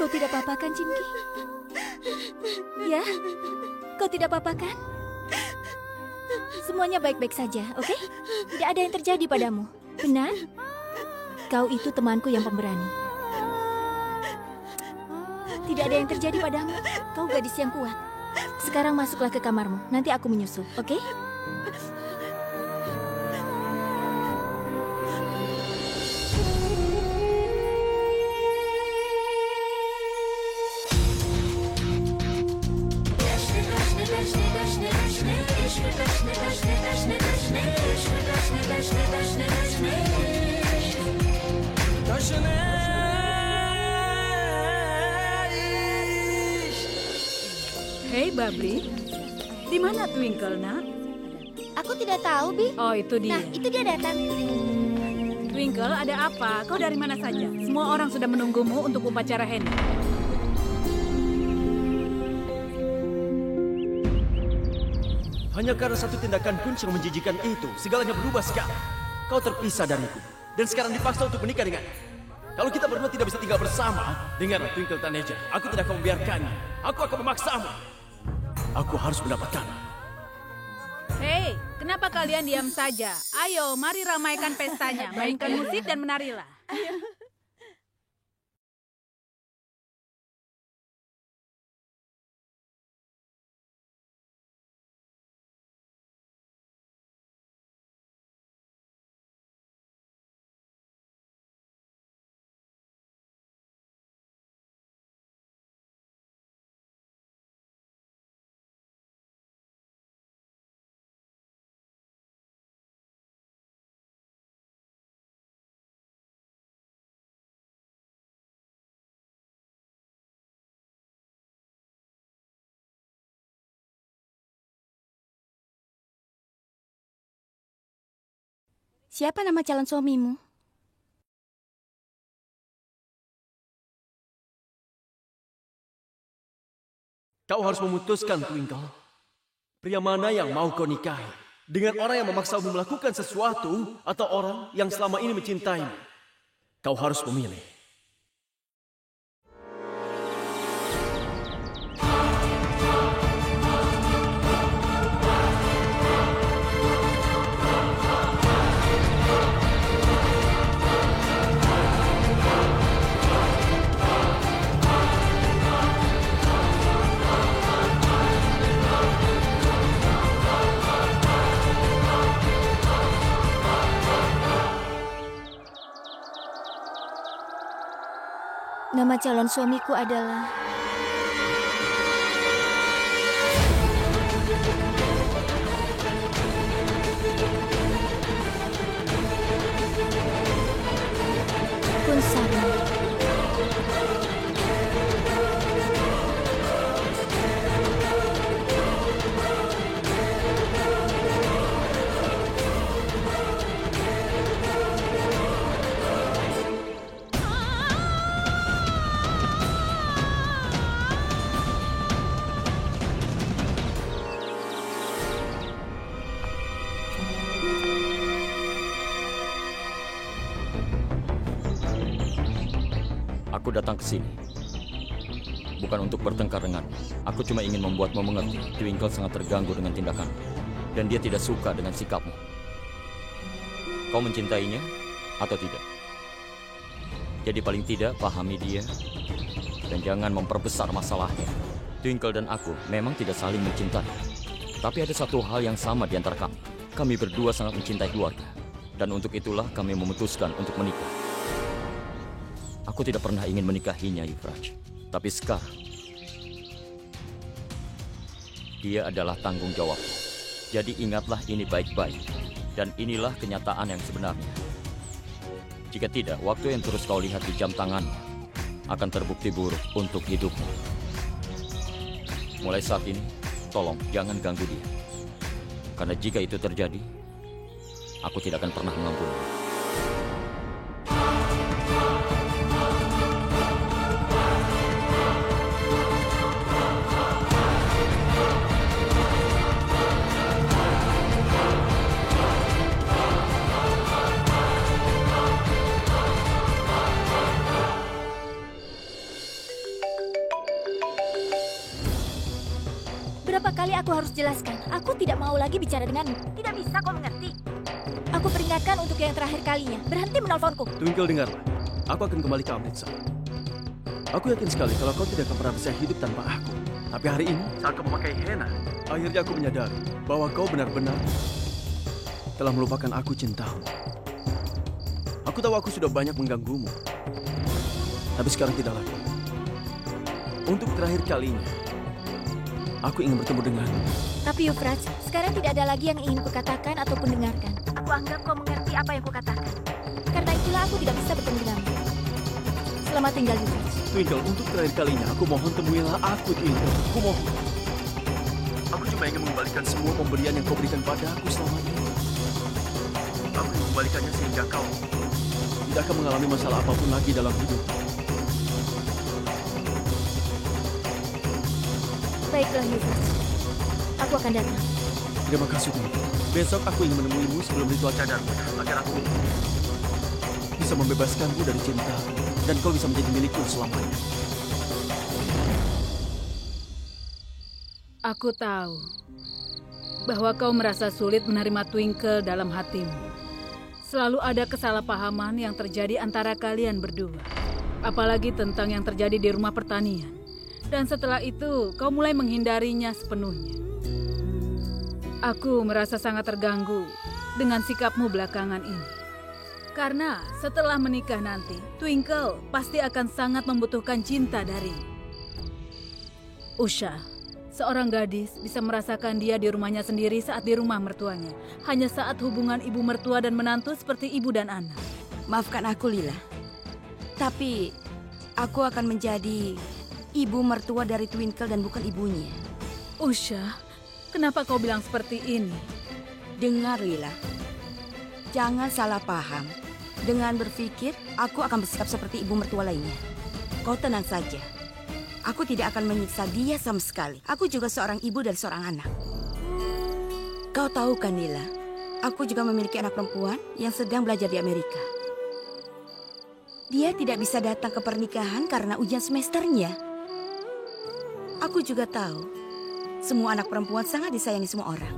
Kau tidak apa-apa kan, Cimki? Ya? Kau tidak apa-apa kan? Semuanya baik-baik saja, oke? Tidak ada yang terjadi padamu. Benar? Kau itu temanku yang pemberani. Tidak ada yang terjadi padamu. Kau gadis yang kuat. Sekarang masuklah ke kamarmu. Nanti aku menyusul, oke? Hei, Babli. Di mana Twinkle, nak? Aku tidak tahu, Bi. Oh, itu dia. Nah, itu dia datang. Twinkle, ada apa? Kau dari mana saja? Semua orang sudah menunggumu untuk upacara henna. Hanya karena satu tindakan kunci yang menjijikan itu, segalanya berubah sekarang. Kau terpisah dariku, dan sekarang dipaksa untuk menikah dengan. Kalau kita berdua tidak bisa tinggal bersama, dengarlah Twinkle Taneja, aku tidak akan membiarkannya. Aku akan memaksamu. Aku harus mendapatkannya. Hei, kenapa kalian diam saja? Ayo, mari ramaikan pestanya. Mainkan musik dan menarilah. Siapa nama calon suamimu? Kau harus memutuskan, Twinkle. Pria mana yang mau kau nikahi? Dengan orang yang memaksamu melakukan sesuatu atau orang yang selama ini mencintaimu? Kau harus memilih. Nama calon suamiku adalah... Kunsari. Aku datang ke sini bukan untuk bertengkar dengan. Aku cuma ingin membuatmu mengerti. Twinkle sangat terganggu dengan tindakan, dan dia tidak suka dengan sikapmu. Kau mencintainya atau tidak? Jadi paling tidak pahami dia dan jangan memperbesar masalahnya. Twinkle dan aku memang tidak saling mencintai, tapi ada satu hal yang sama di antara kami. Kami berdua sangat mencintai keluarga, dan untuk itulah kami memutuskan untuk menikah. Aku tidak pernah ingin menikahinya, Yuvraj. Tapi sekarang, dia adalah tanggung jawabku. Jadi ingatlah ini baik-baik. Dan inilah kenyataan yang sebenarnya. Jika tidak, waktu yang terus kau lihat di jam tangannya akan terbukti buruk untuk hidupmu. Mulai saat ini, tolong jangan ganggu dia. Karena jika itu terjadi, aku tidak akan pernah mengampuni. kali aku harus jelaskan. Aku tidak mau lagi bicara denganmu. Tidak bisa, kau mengerti? Aku peringatkan untuk yang terakhir kalinya. Berhenti menelponku. Twinkle, dengarlah. Aku akan kembali ke Amritsar. Aku yakin sekali kalau kau tidak akan pernah bisa hidup tanpa aku. Tapi hari ini, saat kau memakai henna, akhirnya aku menyadari bahwa kau benar-benar telah melupakan aku, cintamu. Aku tahu aku sudah banyak mengganggumu. Tapi sekarang tidak lagi. Untuk terakhir kalinya, aku ingin bertemu denganmu. Tapi Yuvraj, sekarang tidak ada lagi yang ingin kukatakan ataupun dengarkan. Aku anggap kau mengerti apa yang kukatakan. Karena itulah aku tidak bisa bertemu denganmu. Selamat tinggal, Yuvraj. Twinkle, untuk terakhir kalinya, aku mohon temuilah aku, Twinkle. Aku mohon. Aku cuma ingin mengembalikan semua pemberian yang kau berikan padaku selama ini. Aku ingin mengembalikannya sehingga kau tidak akan mengalami masalah apapun lagi dalam hidup. Baiklah, Yuvraj. Aku akan datang. Terima kasih, Twinkle. Besok aku ingin menemuimu sebelum ritual cadarmu, agar aku bisa membebaskanmu dari cinta dan kau bisa menjadi milikku selamanya. Aku tahu bahwa kau merasa sulit menerima Twinkle dalam hatimu. Selalu ada kesalahpahaman yang terjadi antara kalian berdua. Apalagi tentang yang terjadi di rumah pertanian. Dan setelah itu, kau mulai menghindarinya sepenuhnya. Aku merasa sangat terganggu dengan sikapmu belakangan ini. Karena setelah menikah nanti, Twinkle pasti akan sangat membutuhkan cinta darimu. Usha, seorang gadis bisa merasakan dia di rumahnya sendiri saat di rumah mertuanya. Hanya saat hubungan ibu mertua dan menantu seperti ibu dan anak. Maafkan aku, Lila. Tapi aku akan menjadi ibu mertua dari Twinkle dan bukan ibunya. Usha, kenapa kau bilang seperti ini? Dengar, Lila. Jangan salah paham. Dengan berpikir, aku akan bersikap seperti ibu mertua lainnya. Kau tenang saja. Aku tidak akan menyiksa dia sama sekali. Aku juga seorang ibu dari seorang anak. Kau tahu kan, Lila? Aku juga memiliki anak perempuan yang sedang belajar di Amerika. Dia tidak bisa datang ke pernikahan karena ujian semesternya. Aku juga tahu, semua anak perempuan sangat disayangi semua orang.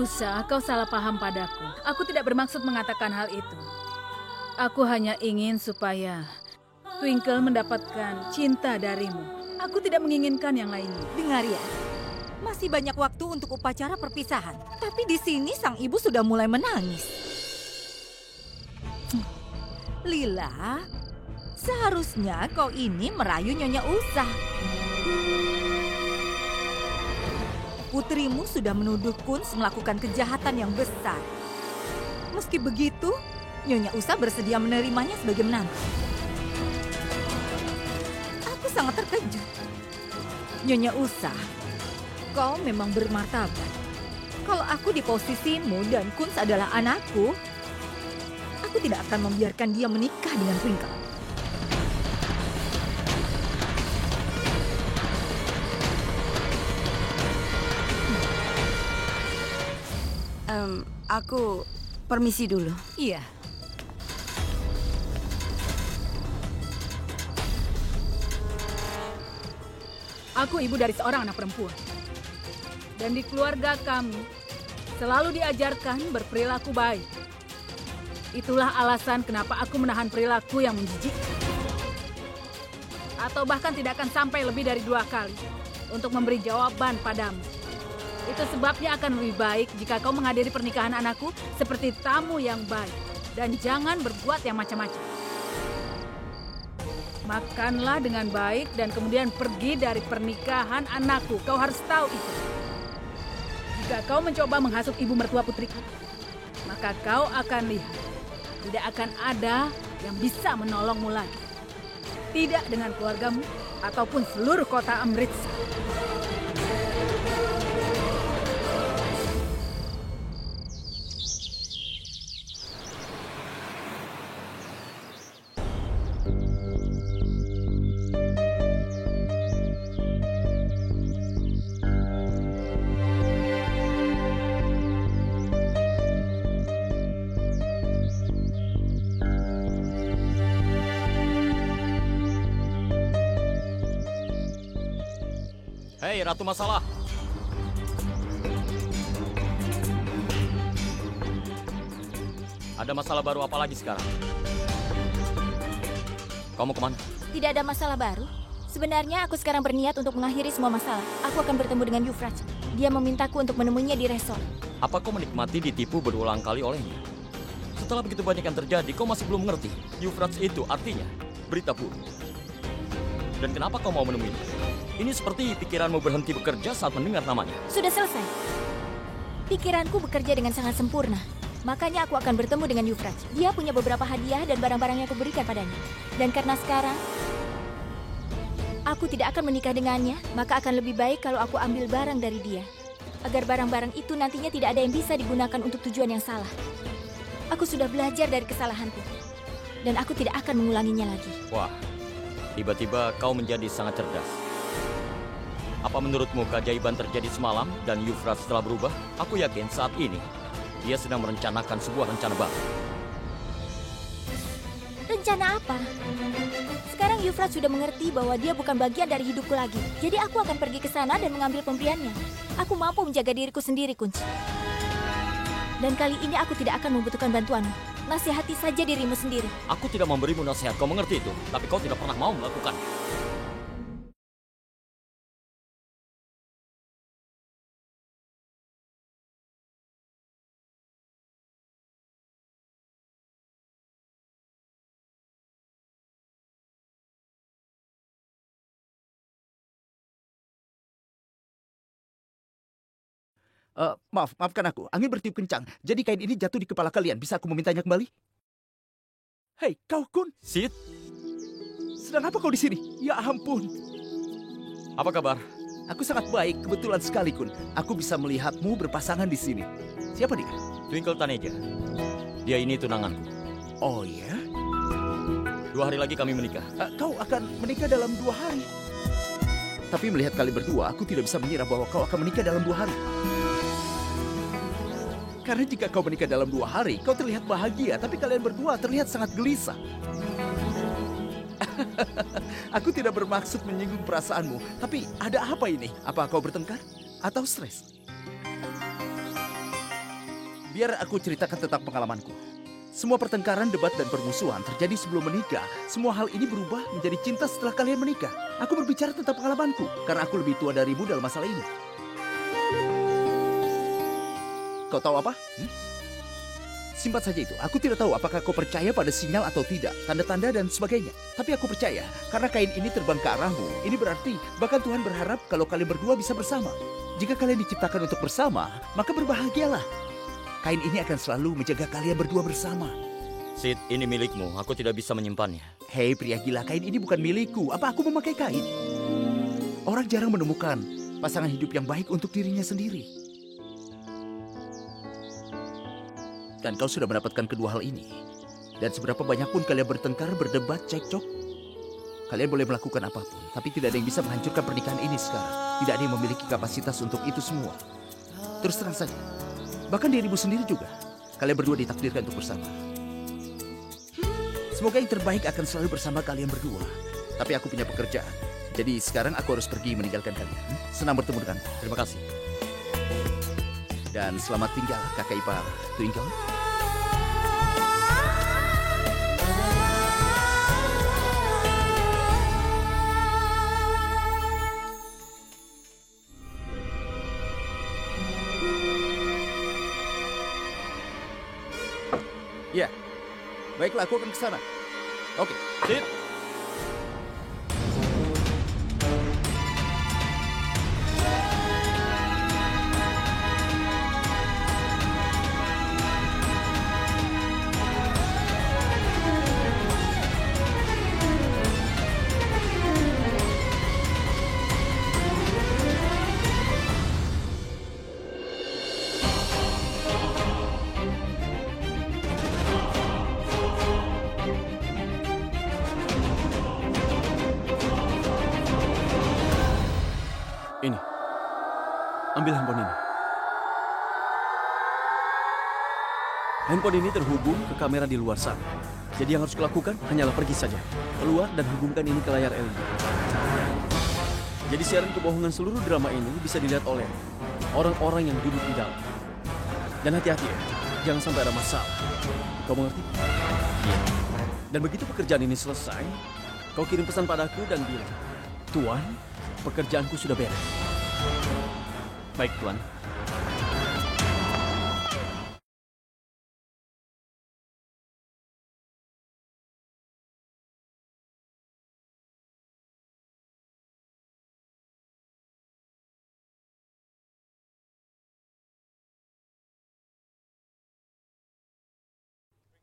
Usha, kau salah paham padaku. Aku tidak bermaksud mengatakan hal itu. Aku hanya ingin supaya Twinkle mendapatkan cinta darimu. Aku tidak menginginkan yang lainnya. Dengar ya, masih banyak waktu untuk upacara perpisahan. Tapi di sini sang ibu sudah mulai menangis. Lila, seharusnya kau ini merayu Nyonya Usha. Putrimu sudah menuduh Kunz melakukan kejahatan yang besar. Meski begitu, Nyonya Usha bersedia menerimanya sebagai menantu. Aku sangat terkejut. Nyonya Usha, kau memang bermartabat. Kalau aku di posisimu dan Kunz adalah anakku, aku tidak akan membiarkan dia menikah dengan Twinkle. Aku permisi dulu. Iya. Aku ibu dari seorang anak perempuan. Dan di keluarga kami selalu diajarkan berperilaku baik. Itulah alasan kenapa aku menahan perilaku yang menjijikkan. Atau bahkan tidak akan sampai lebih dari 2 kali untuk memberi jawaban padamu. Itu sebabnya akan lebih baik jika kau menghadiri pernikahan anakku seperti tamu yang baik. Dan jangan berbuat yang macam-macam. Makanlah dengan baik dan kemudian pergi dari pernikahan anakku. Kau harus tahu itu. Jika kau mencoba menghasut ibu mertua putriku, maka kau akan lihat. Tidak akan ada yang bisa menolongmu lagi. Tidak dengan keluargamu ataupun seluruh kota Amritsar. Hei, Ratu Masalah. Ada masalah baru apa lagi sekarang? Kamu kemana? Tidak ada masalah baru. Sebenarnya aku sekarang berniat untuk mengakhiri semua masalah. Aku akan bertemu dengan Euphrates. Dia memintaku untuk menemuinya di resort. Apa kau menikmati ditipu berulang kali olehnya? Setelah begitu banyak yang terjadi, kau masih belum mengerti. Euphrates itu artinya berita buruk. Dan kenapa kau mau menemuinya? Ini seperti pikiranmu berhenti bekerja saat mendengar namanya. Sudah selesai. Pikiranku bekerja dengan sangat sempurna. Makanya aku akan bertemu dengan Euphrates. Dia punya beberapa hadiah dan barang-barang yang aku berikan padanya. Dan karena sekarang aku tidak akan menikah dengannya, maka akan lebih baik kalau aku ambil barang dari dia. Agar barang-barang itu nantinya tidak ada yang bisa digunakan untuk tujuan yang salah. Aku sudah belajar dari kesalahanku. Dan aku tidak akan mengulanginya lagi. Wah, tiba-tiba kau menjadi sangat cerdas. Apa menurutmu keajaiban terjadi semalam dan Euphrates telah berubah? Aku yakin saat ini dia sedang merencanakan sebuah rencana baru. Rencana apa? Sekarang Euphrates sudah mengerti bahwa dia bukan bagian dari hidupku lagi. Jadi aku akan pergi ke sana dan mengambil pemberiannya. Aku mampu menjaga diriku sendiri, Kunci. Dan kali ini aku tidak akan membutuhkan bantuanmu. Nasihati saja dirimu sendiri. Aku tidak memberimu nasihat, kau mengerti itu. Tapi kau tidak pernah mau melakukan. Maafkan aku. Angin bertiup kencang. Jadi kain ini jatuh di kepala kalian. Bisa aku memintanya kembali? Hei, kau Kun. Sid, Sedang apa kau di sini? Ya ampun. apa kabar? Aku sangat baik. Kebetulan sekali, Kun. Aku bisa melihatmu berpasangan di sini. Siapa dia? Twinkle Taneja. Dia ini tunanganku. Oh ya? 2 hari lagi kami menikah. Kau akan menikah dalam 2 hari. Tapi melihat kalian berdua, aku tidak bisa mengira bahwa kau akan menikah dalam 2 hari. Karena jika kau menikah dalam 2 hari, kau terlihat bahagia, tapi kalian berdua terlihat sangat gelisah. Aku tidak bermaksud menyinggung perasaanmu, tapi ada apa ini? Apa kau bertengkar? Atau stres? Biar aku ceritakan tentang pengalamanku. Semua pertengkaran, debat, dan permusuhan terjadi sebelum menikah. Semua hal ini berubah menjadi cinta setelah kalian menikah. Aku berbicara tentang pengalamanku, karena aku lebih tua darimu dalam masalah ini. Kau tahu apa? Simpan saja itu. Aku tidak tahu apakah kau percaya pada sinyal atau tidak, tanda-tanda dan sebagainya. Tapi aku percaya, karena kain ini terbang ke arahmu. Ini berarti, bahkan Tuhan berharap kalau kalian berdua bisa bersama. Jika kalian diciptakan untuk bersama, maka berbahagialah. Kain ini akan selalu menjaga kalian berdua bersama. Sid, ini milikmu. Aku tidak bisa menyimpannya. Hei pria gila, kain ini bukan milikku. Apa aku memakai kain? Orang jarang menemukan pasangan hidup yang baik untuk dirinya sendiri. Dan kau sudah mendapatkan kedua hal ini. Dan seberapa banyak pun kalian bertengkar, berdebat, cekcok, kalian boleh melakukan apapun. Tapi tidak ada yang bisa menghancurkan pernikahan ini sekarang. Tidak ada yang memiliki kapasitas untuk itu semua. Terus terang saja. Bahkan dirimu sendiri juga. Kalian berdua ditakdirkan untuk bersama. Semoga yang terbaik akan selalu bersama kalian berdua. Tapi aku punya pekerjaan. Jadi sekarang aku harus pergi meninggalkan kalian. Senang bertemu denganmu. Terima kasih. Dan selamat tinggal kakak ipar Twinkle. Ya, baiklah aku akan ke sana. Oke. Sid. Ini. Ambil handphone ini. Handphone ini terhubung ke kamera di luar sana. Jadi yang harus kulakukan hanyalah pergi saja. Keluar dan hubungkan ini ke layar LED. Jadi siaran kebohongan seluruh drama ini bisa dilihat oleh orang-orang yang duduk di dalam. Dan hati-hati ya. jangan sampai ada masalah. Kau mengerti? Iya. Dan begitu pekerjaan ini selesai, kau kirim pesan padaku dan bilang, Tuan, pekerjaanku sudah beres. Baik, Tuan.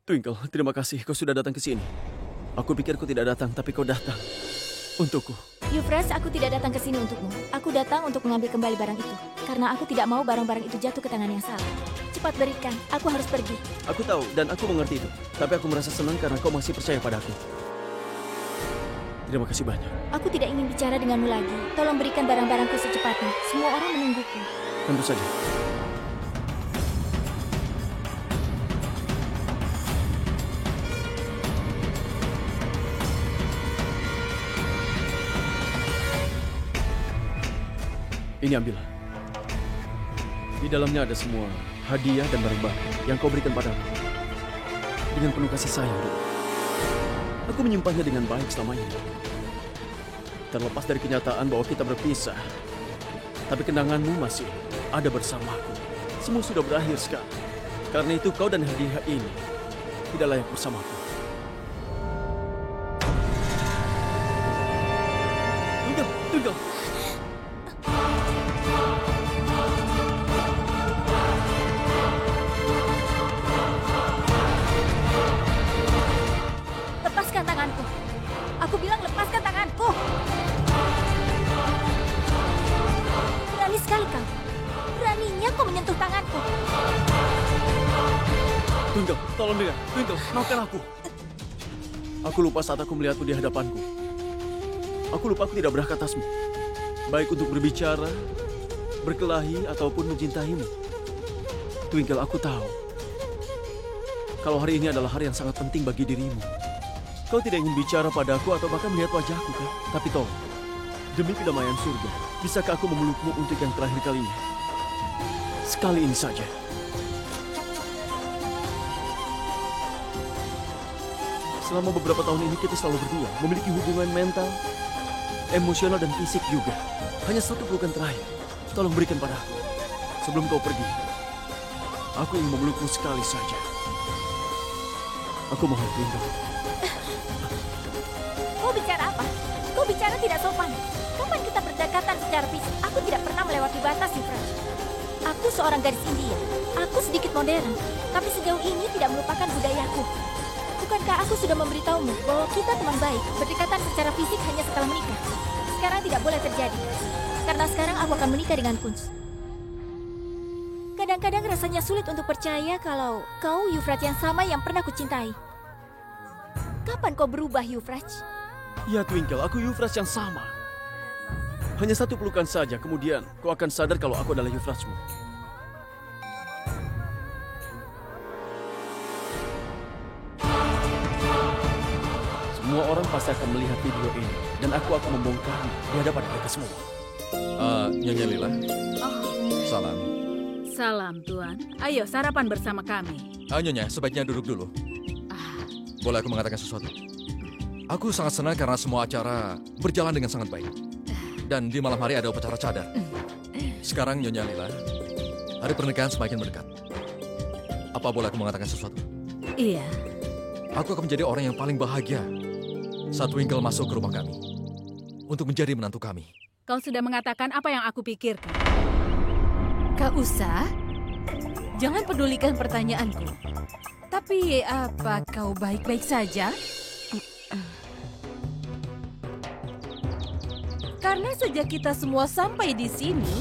Twinkle, terima kasih kau sudah datang ke sini. Aku pikir kau tidak datang, tapi kau datang. Untukku. Euphrates, aku tidak datang ke sini untukmu. Aku datang untuk mengambil kembali barang itu. Karena aku tidak mau barang-barang itu jatuh ke tangan yang salah. Cepat berikan, aku harus pergi. Aku tahu dan aku mengerti itu. Tapi aku merasa senang karena kau masih percaya padaku. Terima kasih banyak. Aku tidak ingin bicara denganmu lagi. Tolong berikan barang-barangku secepatnya. Semua orang menungguku. Tentu saja. Ini ambillah. Di dalamnya ada semua hadiah dan barang-barang yang kau berikan padaku. Dengan penuh kasih sayang, dulu. Aku menyimpannya dengan baik selama ini. Terlepas dari kenyataan bahwa kita berpisah, tapi kenanganmu masih ada bersamaku. Semua sudah berakhir sekarang. Karena itu kau dan hadiah ini tidak layak bersamaku. Tunggu. Lepaskan tanganku. Aku bilang lepaskan tanganku. Berani sekali kau. Beraninya kau menyentuh tanganku. Twinkle, tolong dengar. Twinkle, maafkan aku. Aku lupa saat aku melihatmu di hadapanku. Aku lupa aku tidak berhak atasmu. Baik untuk berbicara, berkelahi, ataupun mencintaimu. Twinkle, aku tahu. Kalau hari ini adalah hari yang sangat penting bagi dirimu. Kau tidak ingin bicara padaku atau bahkan melihat wajahku, kan? Tapi tolong, demi kedamaian surga, bisakah aku memelukmu untuk yang terakhir kalinya? Sekali ini saja. Selama beberapa tahun ini kita selalu berdua memiliki hubungan mental, emosional, dan fisik juga. Hanya satu pelukan terakhir. Tolong berikan padaku. Sebelum kau pergi, aku ingin memelukmu sekali saja. Aku mohon, Twinkle. Kau bicara apa? Kau bicara tidak sopan. Kapan kita berdekatan secara fisik? Aku tidak pernah melewati batas, Euphrates. Aku seorang gadis India. Aku sedikit modern, tapi sejauh ini tidak melupakan budayaku. Bukankah aku sudah memberitahumu bahwa kita teman baik, berdekatan secara fisik hanya setelah menikah? Sekarang tidak boleh terjadi. Karena sekarang aku akan menikah dengan Kunz. Kadang-kadang rasanya sulit untuk percaya kalau kau Euphrates yang sama yang pernah kucintai. Kapan kau berubah, Euphrates? Ya, Twinkle, aku Euphrates yang sama. Hanya satu pelukan saja, kemudian kau akan sadar kalau aku adalah Euphratesmu. Semua orang pasti akan melihat video ini, dan aku akan membongkarnya di hadapan mereka semua. Nyonya Lila. Salam. Salam, Tuan. Ayo sarapan bersama kami. Nyonya, sebaiknya duduk dulu. Boleh aku mengatakan sesuatu? Aku sangat senang karena semua acara berjalan dengan sangat baik. Dan di malam hari ada upacara cadar. Sekarang, Nyonya Lila, hari pernikahan semakin mendekat. Apa boleh aku mengatakan sesuatu? Iya. Aku akan menjadi orang yang paling bahagia saat Twinkle masuk ke rumah kami untuk menjadi menantu kami. Kau sudah mengatakan apa yang aku pikirkan. Kak Usa, jangan pedulikan pertanyaanku. Tapi apa kau baik-baik saja? Karena sejak kita semua sampai di sini,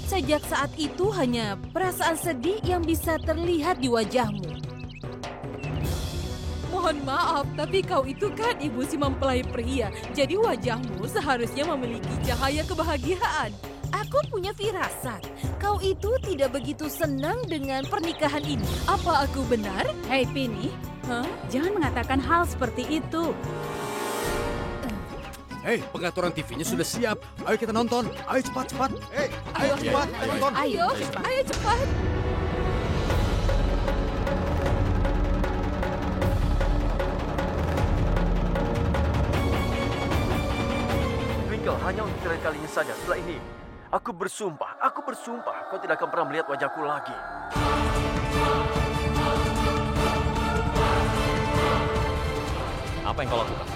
sejak saat itu hanya perasaan sedih yang bisa terlihat di wajahmu. Mohon maaf, tapi kau itu kan ibu si mempelai pria. Jadi wajahmu seharusnya memiliki cahaya kebahagiaan. Aku punya firasat. Kau itu tidak begitu senang dengan pernikahan ini. Apa aku benar? Hei, Pini. Jangan mengatakan hal seperti itu. Hei, pengaturan TV-nya sudah siap. Ayo kita nonton. Ayo cepat. Ayo cepat. Ayo nonton. Ayo cepat. hanya untuk terakhir kalinya saja. Setelah ini, aku bersumpah kau tidak akan pernah melihat wajahku lagi. Apa yang kau lakukan?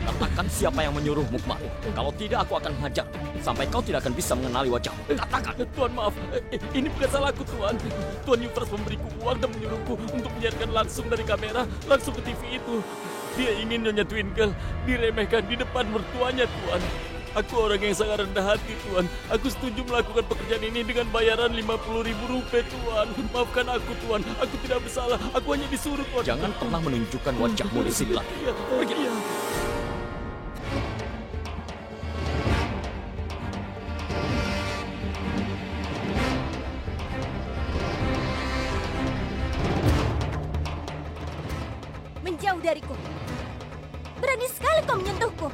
Katakan siapa yang menyuruhmu kemari. Kalau tidak, aku akan menghajar sampai kau tidak akan bisa mengenali wajahmu. Katakan. Tuan, maaf. Ini bukan salahku, Tuan. Tuan Euphrates memberiku uang dan menyuruhku untuk menyiarkan langsung dari kamera, langsung ke TV itu. Dia ingin Nyonya Twinkle diremehkan di depan mertuanya, Tuan. Aku orang yang sangat rendah hati, Tuan. Aku setuju melakukan pekerjaan ini dengan bayaran 50.000 rupiah, Tuan. Maafkan aku, Tuan. Aku tidak bersalah. Aku hanya disuruh, Tuan. Jangan pernah menunjukkan wajahmu di sini lagi. Pergi. Menjauh dariku. Berani sekali kau menyentuhku.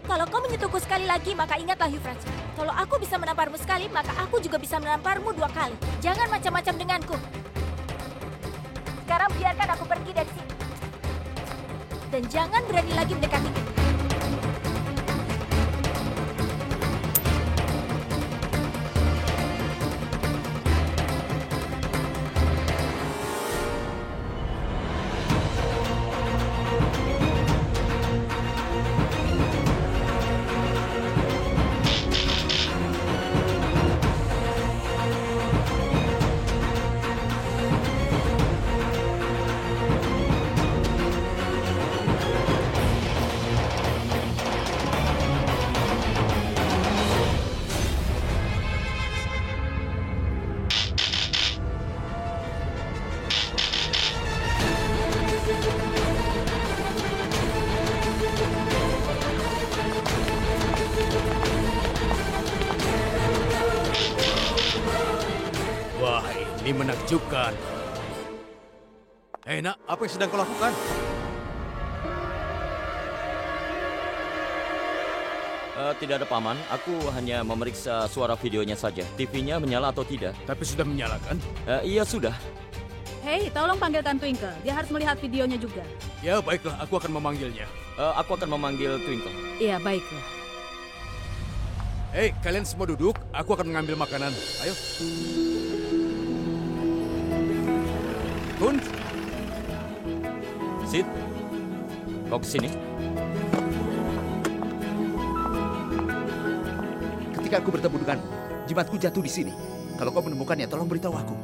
Kalau kau menyentuhku sekali lagi, maka ingatlah Euphrates. Kalau aku bisa menamparmu sekali, maka aku juga bisa menamparmu 2 kali. Jangan macam-macam denganku. Sekarang biarkan aku pergi dari sini. Dan jangan berani lagi mendekatiku. Wah, ini menakjubkan. Nak, apa yang sedang kau lakukan? Tidak ada, Paman. Aku hanya memeriksa suara videonya saja. TV-nya menyala atau tidak. Tapi sudah menyalakan? Iya, sudah. Hei, tolong panggilkan Twinkle. Dia harus melihat videonya juga. Ya, baiklah. Aku akan memanggilnya. Aku akan memanggil Twinkle. Iya, baiklah. Hei, kalian semua duduk. Aku akan mengambil makanan. Ayo. Kun, Sid, kau kesini? Ketika aku bertemu dengan jimatku jatuh di sini. Kalau kau menemukannya, tolong beritahu aku.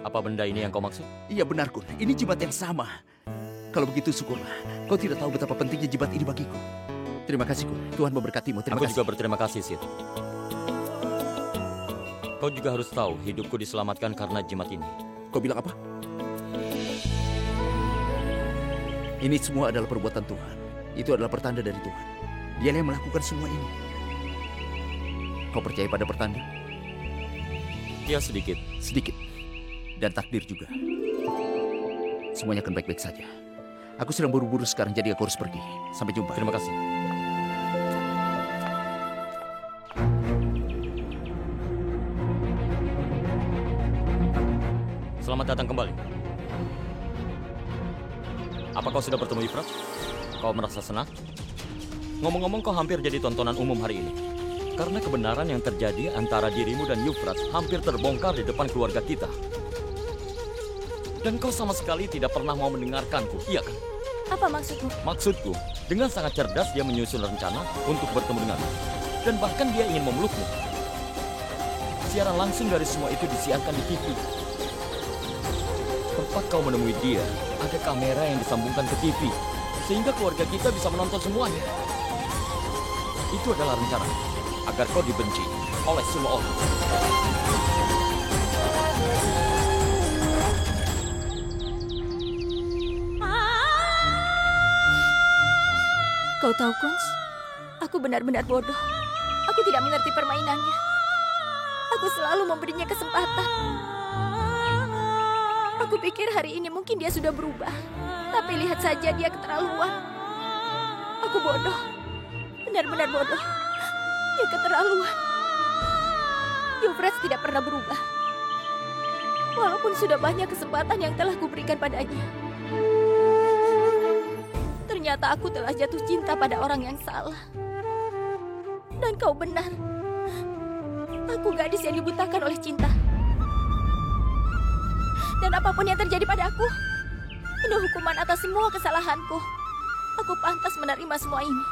Apa benda ini yang kau maksud? Iya benar, Kun. Ini jimat yang sama. Kalau begitu, syukurlah. Kau tidak tahu betapa pentingnya jimat ini bagiku. Terima kasih, Kun. Tuhan memberkatimu. Terima Aku kasih. juga berterima kasih, Sid. Kau juga harus tahu, hidupku diselamatkan karena jimat ini. Kau bilang apa? Ini semua adalah perbuatan Tuhan. Itu adalah pertanda dari Tuhan. Dialah yang melakukan semua ini. Kau percaya pada pertanda? Ya, sedikit. Sedikit. Dan takdir juga. Semuanya akan baik-baik saja. Aku sedang buru-buru sekarang, jadi aku harus pergi. Sampai jumpa. Terima kasih. Selamat datang kembali. Apa kau sudah bertemu Euphrates? Kau merasa senang? Ngomong-ngomong, kau hampir jadi tontonan umum hari ini. Karena kebenaran yang terjadi antara dirimu dan Euphrates hampir terbongkar di depan keluarga kita. Dan kau sama sekali tidak pernah mau mendengarkanku, iya kan? Apa maksudmu? Maksudku, dengan sangat cerdas dia menyusun rencana untuk bertemu denganmu. Dan bahkan dia ingin memelukmu. Siaran langsung dari semua itu disiarkan di TV. Tempat kau menemui dia, ada kamera yang disambungkan ke TV. Sehingga keluarga kita bisa menonton semuanya. Itu adalah rencana, agar kau dibenci oleh semua orang. Kau tahu, Kunz, aku benar-benar bodoh. Aku tidak mengerti permainannya. Aku selalu memberinya kesempatan. Aku pikir hari ini mungkin dia sudah berubah. Tapi lihat saja dia keterlaluan. Aku bodoh. Benar-benar bodoh. Dia keterlaluan. Euphrates tidak pernah berubah. Walaupun sudah banyak kesempatan yang telah kuberikan padanya. Ternyata aku telah jatuh cinta pada orang yang salah. Dan kau benar. Aku gadis yang dibutakan oleh cinta. Dan apapun yang terjadi padaku, ini hukuman atas semua kesalahanku. Aku pantas menerima semua ini.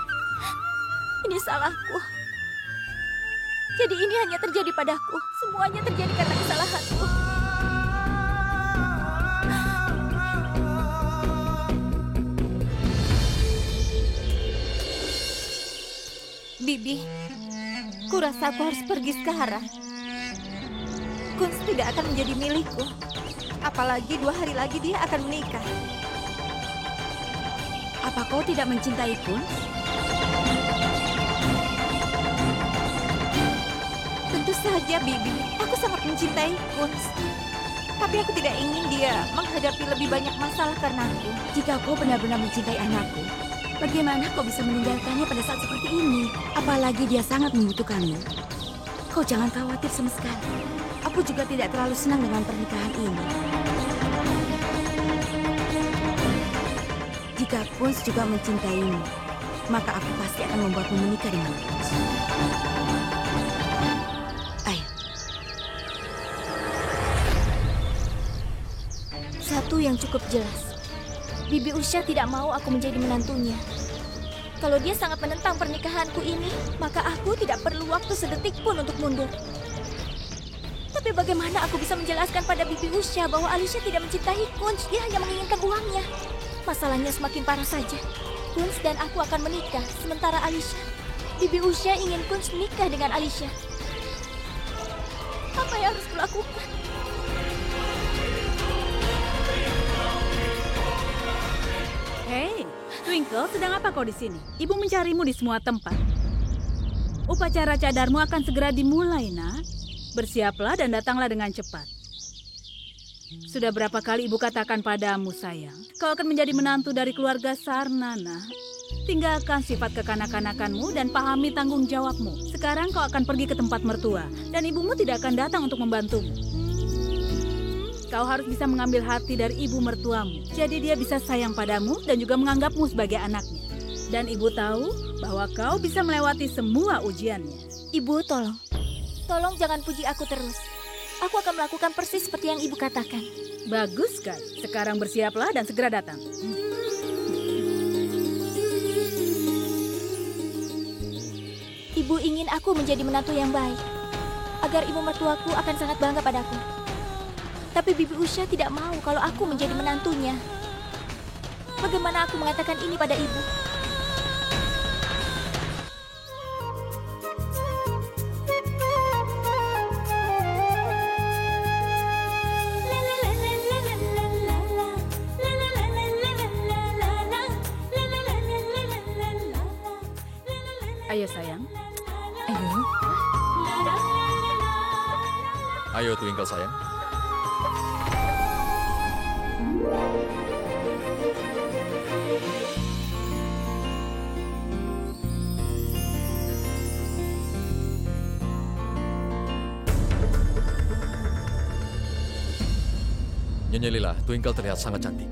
Ini salahku. Jadi ini hanya terjadi padaku. Semuanya terjadi karena kesalahanku. Bibi, kurasa aku harus pergi sekarang. Kunz tidak akan menjadi milikku. Apalagi 2 hari lagi dia akan menikah. Apa kau tidak mencintai Kunz? Tentu saja, Bibi. Aku sangat mencintai Kunz. Tapi aku tidak ingin dia menghadapi lebih banyak masalah karena aku. Jika kau benar-benar mencintai anakku, bagaimana kau bisa meninggalkannya pada saat seperti ini? Apalagi dia sangat membutuhkanmu. Kau jangan khawatir sama sekali. Aku juga tidak terlalu senang dengan pernikahan ini. Jika Kunz juga mencintaimu, maka aku pasti akan membuatmu menikah dengan Kunz. Ayo. Satu yang cukup jelas. Bibi Usha tidak mau aku menjadi menantunya. Kalau dia sangat menentang pernikahanku ini, maka aku tidak perlu waktu sedetik pun untuk mundur. Tapi bagaimana aku bisa menjelaskan pada Bibi Usha bahwa Alicia tidak mencintai Kunz, dia hanya menginginkan uangnya. Masalahnya semakin parah saja. Kunz dan aku akan menikah, sementara Alicia, Bibi Usha ingin Kunz menikah dengan Alicia. Apa yang harus kulakukan? Hei, Twinkle, sedang apa kau di sini? Ibu mencarimu di semua tempat. Upacara cadarmu akan segera dimulai, nak. Bersiaplah dan datanglah dengan cepat. Sudah berapa kali ibu katakan padamu, sayang, kau akan menjadi menantu dari keluarga Sarna, nak. Tinggalkan sifat kekanak-kanakanmu dan pahami tanggung jawabmu. Sekarang kau akan pergi ke tempat mertua, dan ibumu tidak akan datang untuk membantumu. Kau harus bisa mengambil hati dari ibu mertuamu. Jadi dia bisa sayang padamu dan juga menganggapmu sebagai anaknya. Dan ibu tahu bahwa kau bisa melewati semua ujiannya. Ibu, tolong. Tolong jangan puji aku terus. Aku akan melakukan persis seperti yang ibu katakan. Bagus sekali. Sekarang bersiaplah dan segera datang. Ibu ingin aku menjadi menantu yang baik. Agar ibu mertuaku akan sangat bangga padaku. Tapi Bibi Usha tidak mau kalau aku menjadi menantunya. Bagaimana aku mengatakan ini pada ibu? Ayo sayang. Ayo. Ayo Twinkle sayang. Nyonya Lila, Twinkle terlihat sangat cantik.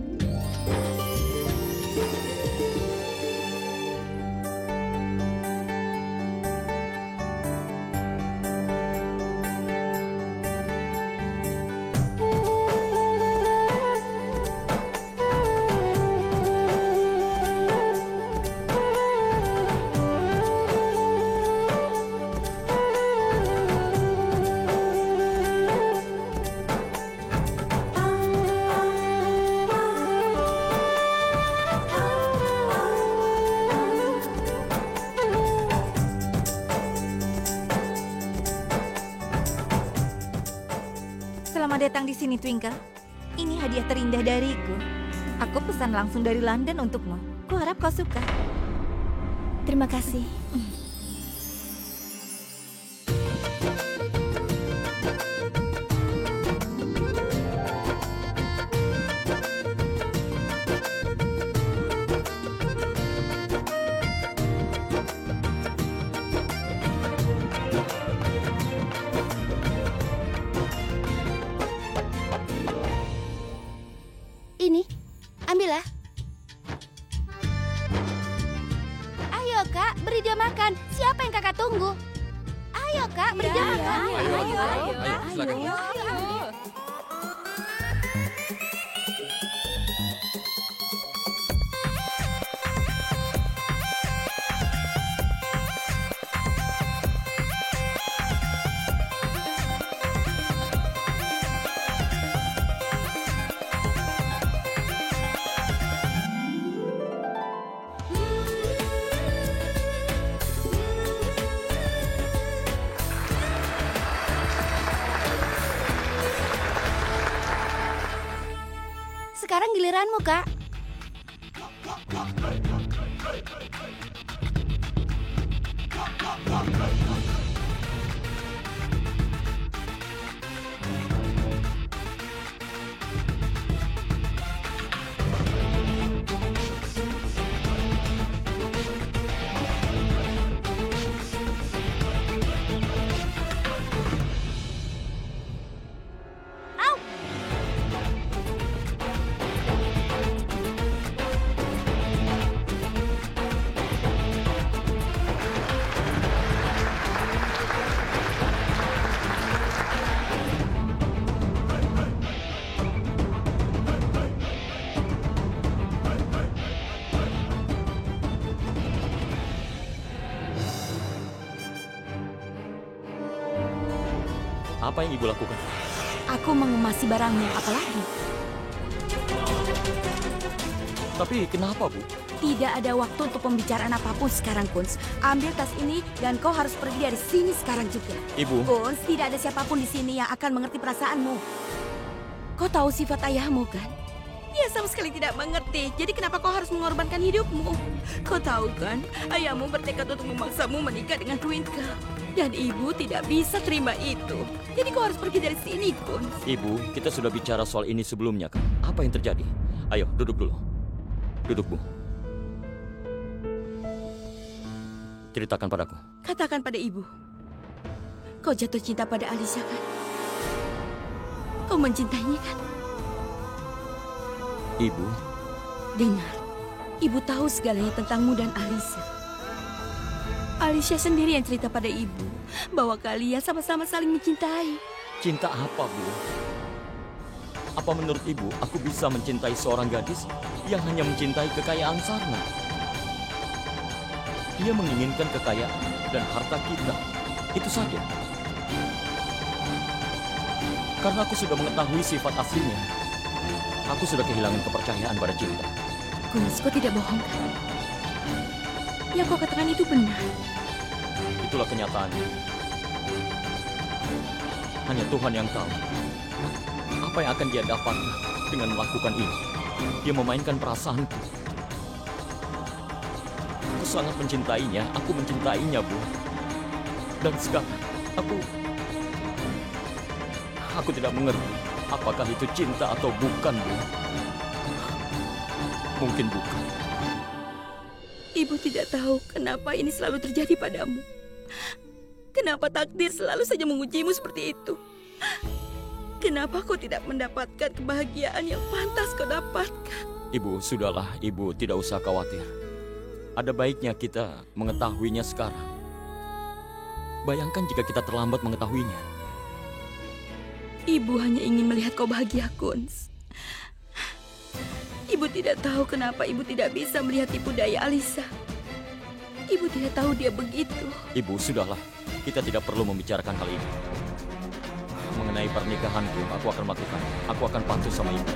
Selamat datang di sini, Twinkle. Ini hadiah terindah dariku. Aku pesan langsung dari London untukmu. Kuharap kau suka. Terima kasih. beri dia makan. Siapa yang kakak tunggu? Ayo kak, beri dia makan. Ayo, silakan. Sekarang giliranmu, Kak. Apa yang ibu lakukan? Aku mengemasi barangmu, apalagi? Tapi kenapa, Bu? Tidak ada waktu untuk pembicaraan apapun sekarang, Kunz. Ambil tas ini dan kau harus pergi dari sini sekarang juga. Ibu. Kunz, tidak ada siapapun di sini yang akan mengerti perasaanmu. Kau tahu sifat ayahmu, kan? Dia sama sekali tidak mengerti. Jadi kenapa kau harus mengorbankan hidupmu? Kau tahu kan, ayahmu bertekad untuk memaksamu menikah dengan Twinkle. Dan ibu tidak bisa terima itu. Jadi kau harus pergi dari sini, Kunz. Ibu, kita sudah bicara soal ini sebelumnya, kan? Apa yang terjadi? Ayo, duduk dulu. Duduk, Bu. Ceritakan padaku. Katakan pada ibu. Kau jatuh cinta pada Alicia, kan? Kau mencintainya, kan? Ibu. Dengar, ibu tahu segalanya tentangmu dan Alicia. Alicia sendiri yang cerita pada ibu bahwa kalian sama-sama saling mencintai. Cinta apa, Bu? Apa menurut ibu aku bisa mencintai seorang gadis yang hanya mencintai kekayaan Sarna? Dia menginginkan kekayaan dan harta kita. Itu saja. Karena aku sudah mengetahui sifat aslinya, aku sudah kehilangan kepercayaan pada cinta. Kunz, kau tidak bohong, kan? Yang kau katakan itu benar. Itulah kenyataannya. Hanya Tuhan yang tahu apa yang akan dia dapatkan dengan melakukan ini. Dia memainkan perasaanku. Aku sangat mencintainya. Aku mencintainya, Bu. Dan sekarang aku tidak mengerti apakah itu cinta atau bukan, Bu. Mungkin bukan. Ibu tidak tahu kenapa ini selalu terjadi padamu. Kenapa takdir selalu saja mengujimu seperti itu? Kenapa kau tidak mendapatkan kebahagiaan yang pantas kau dapatkan? Ibu, sudahlah. Ibu tidak usah khawatir. Ada baiknya kita mengetahuinya sekarang. Bayangkan jika kita terlambat mengetahuinya. Ibu hanya ingin melihat kau bahagia, Kunz. Ibu tidak tahu kenapa ibu tidak bisa melihat tipu daya Alisa. Ibu tidak tahu dia begitu. Ibu, sudahlah. Kita tidak perlu membicarakan hal ini. Mengenai pernikahanku, aku akan melakukan. Aku akan patuh sama ibu.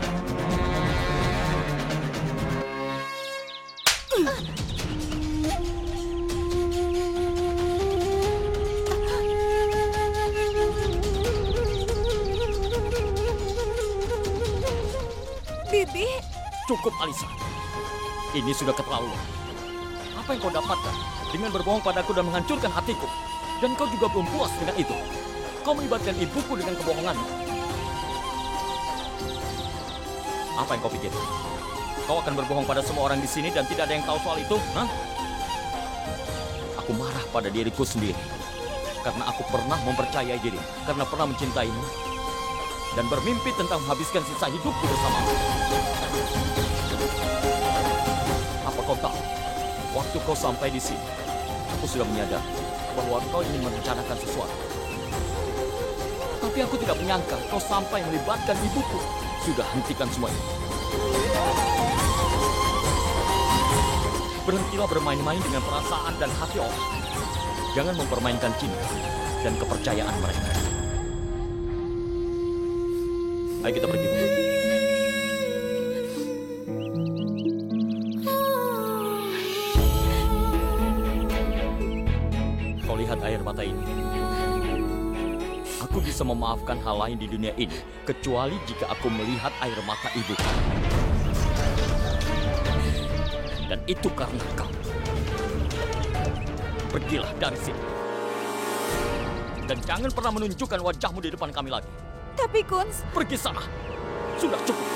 Bibi. Cukup, Alisa. Ini sudah keterlaluan. Apa yang kau dapatkan dengan berbohong padaku dan menghancurkan hatiku? Dan kau juga belum puas dengan itu. Kau melibatkan ibuku dengan kebohongan. Apa yang kau pikir? Kau akan berbohong pada semua orang di sini dan tidak ada yang tahu soal itu? Hah? Aku marah pada diriku sendiri. Karena aku pernah mempercayai diri. Karena pernah mencintaimu. Dan bermimpi tentang menghabiskan sisa hidupku bersamamu. Apa kau tahu? Waktu kau sampai di sini, Aku sudah menyadari bahwa kau ingin merencanakan sesuatu. Tapi aku tidak menyangka kau sampai melibatkan ibuku. Sudah, hentikan semua ini. Berhentilah bermain-main dengan perasaan dan hati orang. Jangan mempermainkan cinta dan kepercayaan mereka. Ayo kita pergi. Kau lihat air mata ini. Aku bisa memaafkan hal lain di dunia ini, kecuali jika aku melihat air mata ibu. Dan itu karena kau. Pergilah dari sini. Dan jangan pernah menunjukkan wajahmu di depan kami lagi. Tapi Kunz... Pergi sana. Sudah cukup.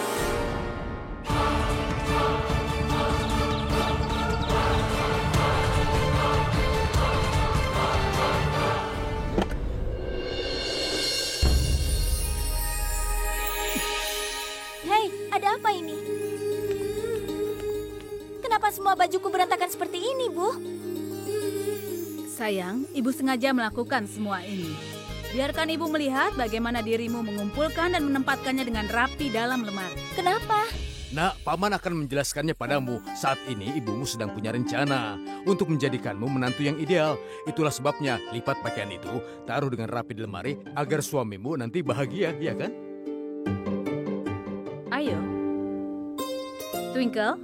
Hei, ada apa ini? Kenapa semua bajuku berantakan seperti ini, Bu? Sayang, ibu sengaja melakukan semua ini. Biarkan ibu melihat bagaimana dirimu mengumpulkan dan menempatkannya dengan rapi dalam lemari. Kenapa? Nak, Paman akan menjelaskannya padamu. Saat ini ibumu sedang punya rencana untuk menjadikanmu menantu yang ideal. Itulah sebabnya lipat pakaian itu, taruh dengan rapi di lemari agar suamimu nanti bahagia, ya kan? Ayo. Twinkle,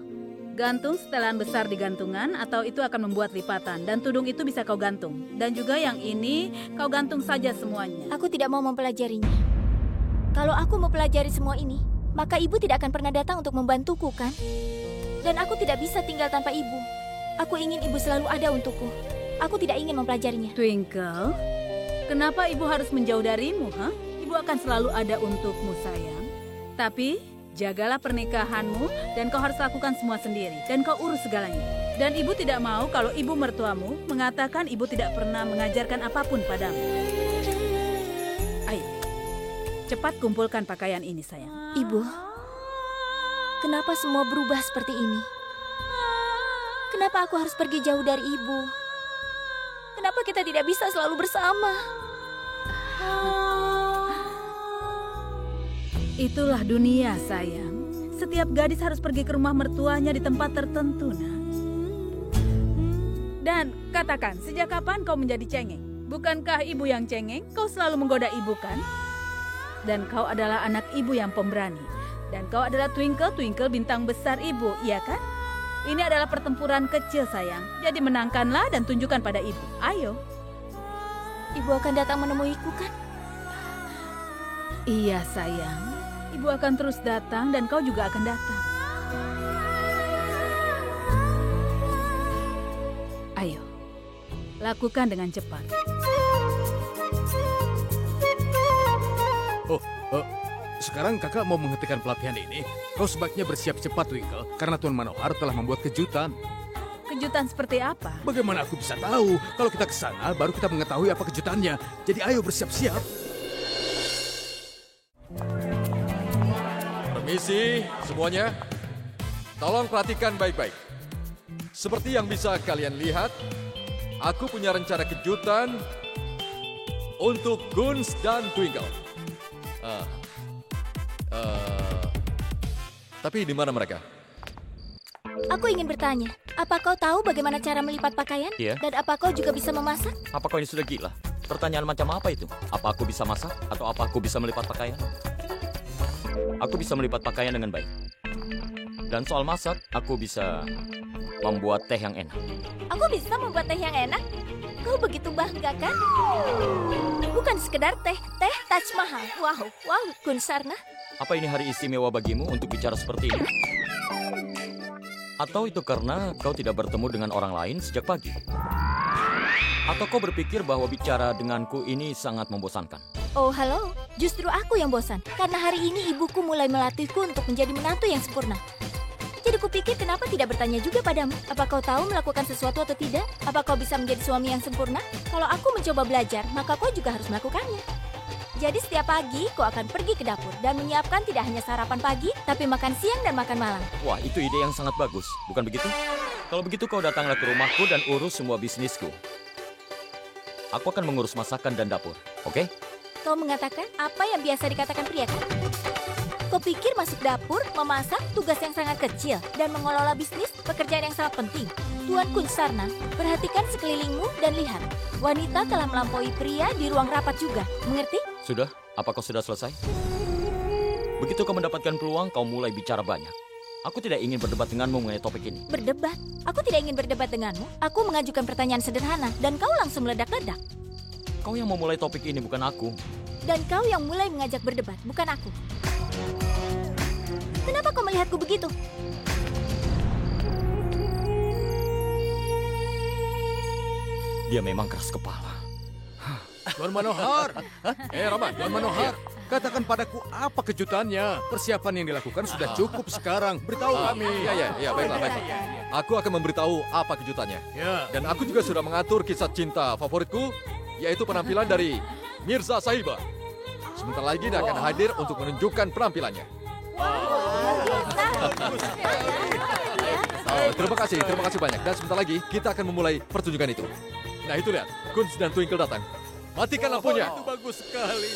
gantung setelan besar di gantungan atau itu akan membuat lipatan. Dan tudung itu bisa kau gantung. Dan juga yang ini kau gantung saja semuanya. Aku tidak mau mempelajarinya. Kalau aku mempelajari semua ini, maka ibu tidak akan pernah datang untuk membantuku, kan? Dan aku tidak bisa tinggal tanpa ibu. Aku ingin ibu selalu ada untukku. Aku tidak ingin mempelajarinya. Twinkle, kenapa ibu harus menjauh darimu, ha? Ibu akan selalu ada untukmu, sayang. Tapi jagalah pernikahanmu dan kau harus lakukan semua sendiri. Dan kau urus segalanya. Dan ibu tidak mau kalau ibu mertuamu mengatakan ibu tidak pernah mengajarkan apapun padamu. Ayo, cepat kumpulkan pakaian ini, sayang. Ibu, kenapa semua berubah seperti ini? Kenapa aku harus pergi jauh dari ibu? Kenapa kita tidak bisa selalu bersama? Itulah dunia, sayang. Setiap gadis harus pergi ke rumah mertuanya di tempat tertentu, nah. Dan katakan, sejak kapan kau menjadi cengeng? Bukankah ibu yang cengeng? Kau selalu menggoda ibu, kan? Dan kau adalah anak ibu yang pemberani. Dan kau adalah Twinkle, Twinkle bintang besar ibu, iya kan? Ini adalah pertempuran kecil, sayang. Jadi menangkanlah dan tunjukkan pada ibu. Ayo. Ibu akan datang menemuiku, kan? Iya, sayang. Ibu akan terus datang dan kau juga akan datang. Ayo, lakukan dengan cepat. Sekarang kakak mau menghentikan pelatihan ini. Kau sebaiknya bersiap cepat, Twinkle, karena Tuan Manohar telah membuat kejutan. Kejutan seperti apa? Bagaimana aku bisa tahu? Kalau kita ke sana, baru kita mengetahui apa kejutannya. Jadi ayo bersiap-siap. Permisi semuanya, tolong perhatikan baik-baik. Seperti yang bisa kalian lihat, aku punya rencana kejutan untuk Kunz dan Twinkle. Tapi di mana mereka? Aku ingin bertanya, apa kau tahu bagaimana cara melipat pakaian? Iya. Dan apa kau juga bisa memasak? Apa kau ini sudah gila? Pertanyaan macam apa itu? Apa aku bisa masak atau apa aku bisa melipat pakaian? Aku bisa melipat pakaian dengan baik. Dan soal masak, aku bisa membuat teh yang enak. Aku bisa membuat teh yang enak? Kau begitu bangga, kan? Bukan sekedar teh, teh Taj Mahal. Wow, wow, Gunsarna. Apa ini hari istimewa bagimu untuk bicara seperti ini? Atau itu karena kau tidak bertemu dengan orang lain sejak pagi? Atau kau berpikir bahwa bicara denganku ini sangat membosankan? Oh, halo. Justru aku yang bosan. Karena hari ini ibuku mulai melatihku untuk menjadi menantu yang sempurna. Jadi kupikir kenapa tidak bertanya juga padamu. Apa kau tahu melakukan sesuatu atau tidak? Apa kau bisa menjadi suami yang sempurna? Kalau aku mencoba belajar, maka kau juga harus melakukannya. Jadi setiap pagi kau akan pergi ke dapur dan menyiapkan tidak hanya sarapan pagi, tapi makan siang dan makan malam. Wah, itu ide yang sangat bagus. Bukan begitu? Kalau begitu kau datanglah ke rumahku dan urus semua bisnisku. Aku akan mengurus masakan dan dapur, oke? Kau mengatakan apa yang biasa dikatakan pria kan? Kau pikir masuk dapur, memasak, tugas yang sangat kecil, dan mengelola bisnis, pekerjaan yang sangat penting. Tuan Kunsarna, perhatikan sekelilingmu dan lihat. Wanita telah melampaui pria di ruang rapat juga, mengerti? Sudah? Apa kau sudah selesai? Begitu kau mendapatkan peluang, kau mulai bicara banyak. Aku tidak ingin berdebat denganmu mengenai topik ini. Berdebat? Aku tidak ingin berdebat denganmu. Aku mengajukan pertanyaan sederhana, dan kau langsung meledak-ledak. Kau yang memulai topik ini, bukan aku. Dan kau yang mulai mengajak berdebat, bukan aku. Kenapa kau melihatku begitu? Dia memang keras kepala. Tuan Manohar. Rama, Tuan Manohar. Katakan padaku apa kejutannya. Persiapan yang dilakukan sudah cukup sekarang. Beritahu kami. Ya, baiklah. Aku akan memberitahu apa kejutannya. Ya. Dan aku juga sudah mengatur kisah cinta favoritku, yaitu penampilan dari Mirza Sahiba. Sebentar lagi dia akan hadir untuk menunjukkan penampilannya. Terima kasih banyak. Dan sebentar lagi kita akan memulai pertunjukan itu. Nah itu lihat, Kunz dan Twinkle datang. Matikan lampunya. Itu bagus sekali.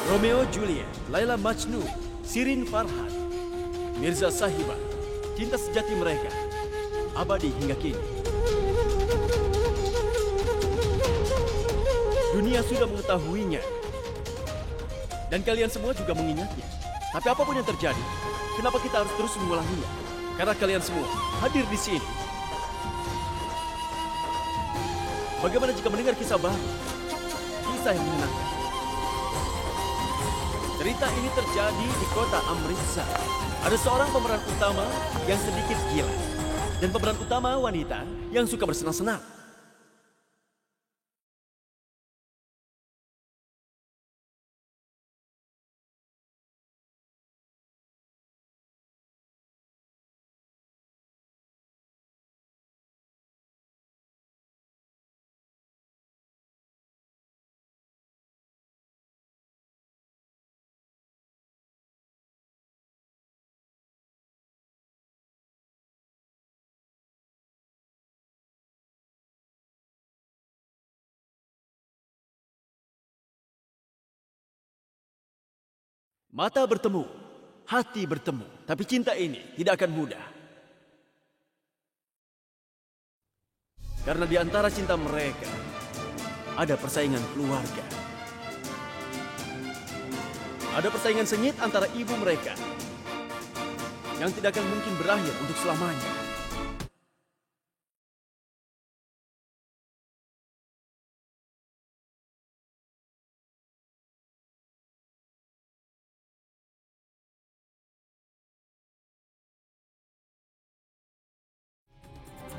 Romeo Juliet, Laila Majnun, Shirin Farhan, Mirza Sahiba, cinta sejati mereka, abadi hingga kini. Dunia sudah mengetahuinya, dan kalian semua juga mengingatnya. Tapi apapun yang terjadi, kenapa kita harus terus mengulanginya? Karena kalian semua hadir di sini. Bagaimana jika mendengar kisah baru, kisah yang menyenangkan? Cerita ini terjadi di kota Amritsar. Ada seorang pemeran utama yang sedikit gila. Dan pemeran utama wanita yang suka bersenang-senang. Mata bertemu, hati bertemu, tapi cinta ini tidak akan mudah. Karena di antara cinta mereka, ada persaingan keluarga. Ada persaingan sengit antara ibu mereka, yang tidak akan mungkin berakhir untuk selamanya.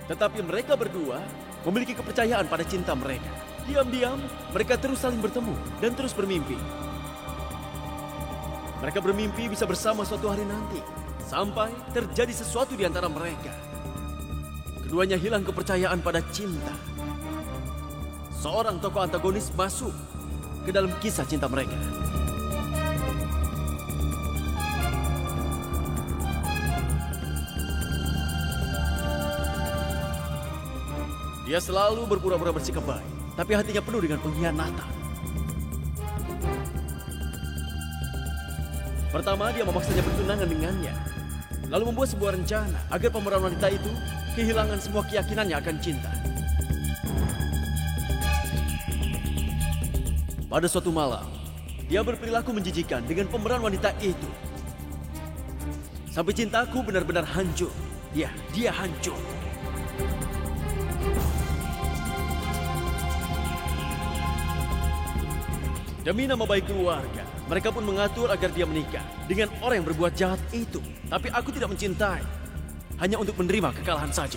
Tetapi mereka berdua memiliki kepercayaan pada cinta mereka. Diam-diam, mereka terus saling bertemu dan terus bermimpi. Mereka bermimpi bisa bersama suatu hari nanti. Sampai terjadi sesuatu di antara mereka. Keduanya hilang kepercayaan pada cinta. Seorang tokoh antagonis masuk ke dalam kisah cinta mereka. Dia selalu berpura-pura bersikap baik, tapi hatinya penuh dengan pengkhianatan. Pertama, dia memaksanya bertunangan dengannya, lalu membuat sebuah rencana agar pemeran wanita itu kehilangan semua keyakinannya akan cinta. Pada suatu malam, dia berperilaku menjijikan dengan pemeran wanita itu. Sampai cintaku benar-benar hancur. Ya, dia hancur. Demi nama baik keluarga, mereka pun mengatur agar dia menikah dengan orang yang berbuat jahat itu. Tapi aku tidak mencintai, hanya untuk menerima kekalahan saja.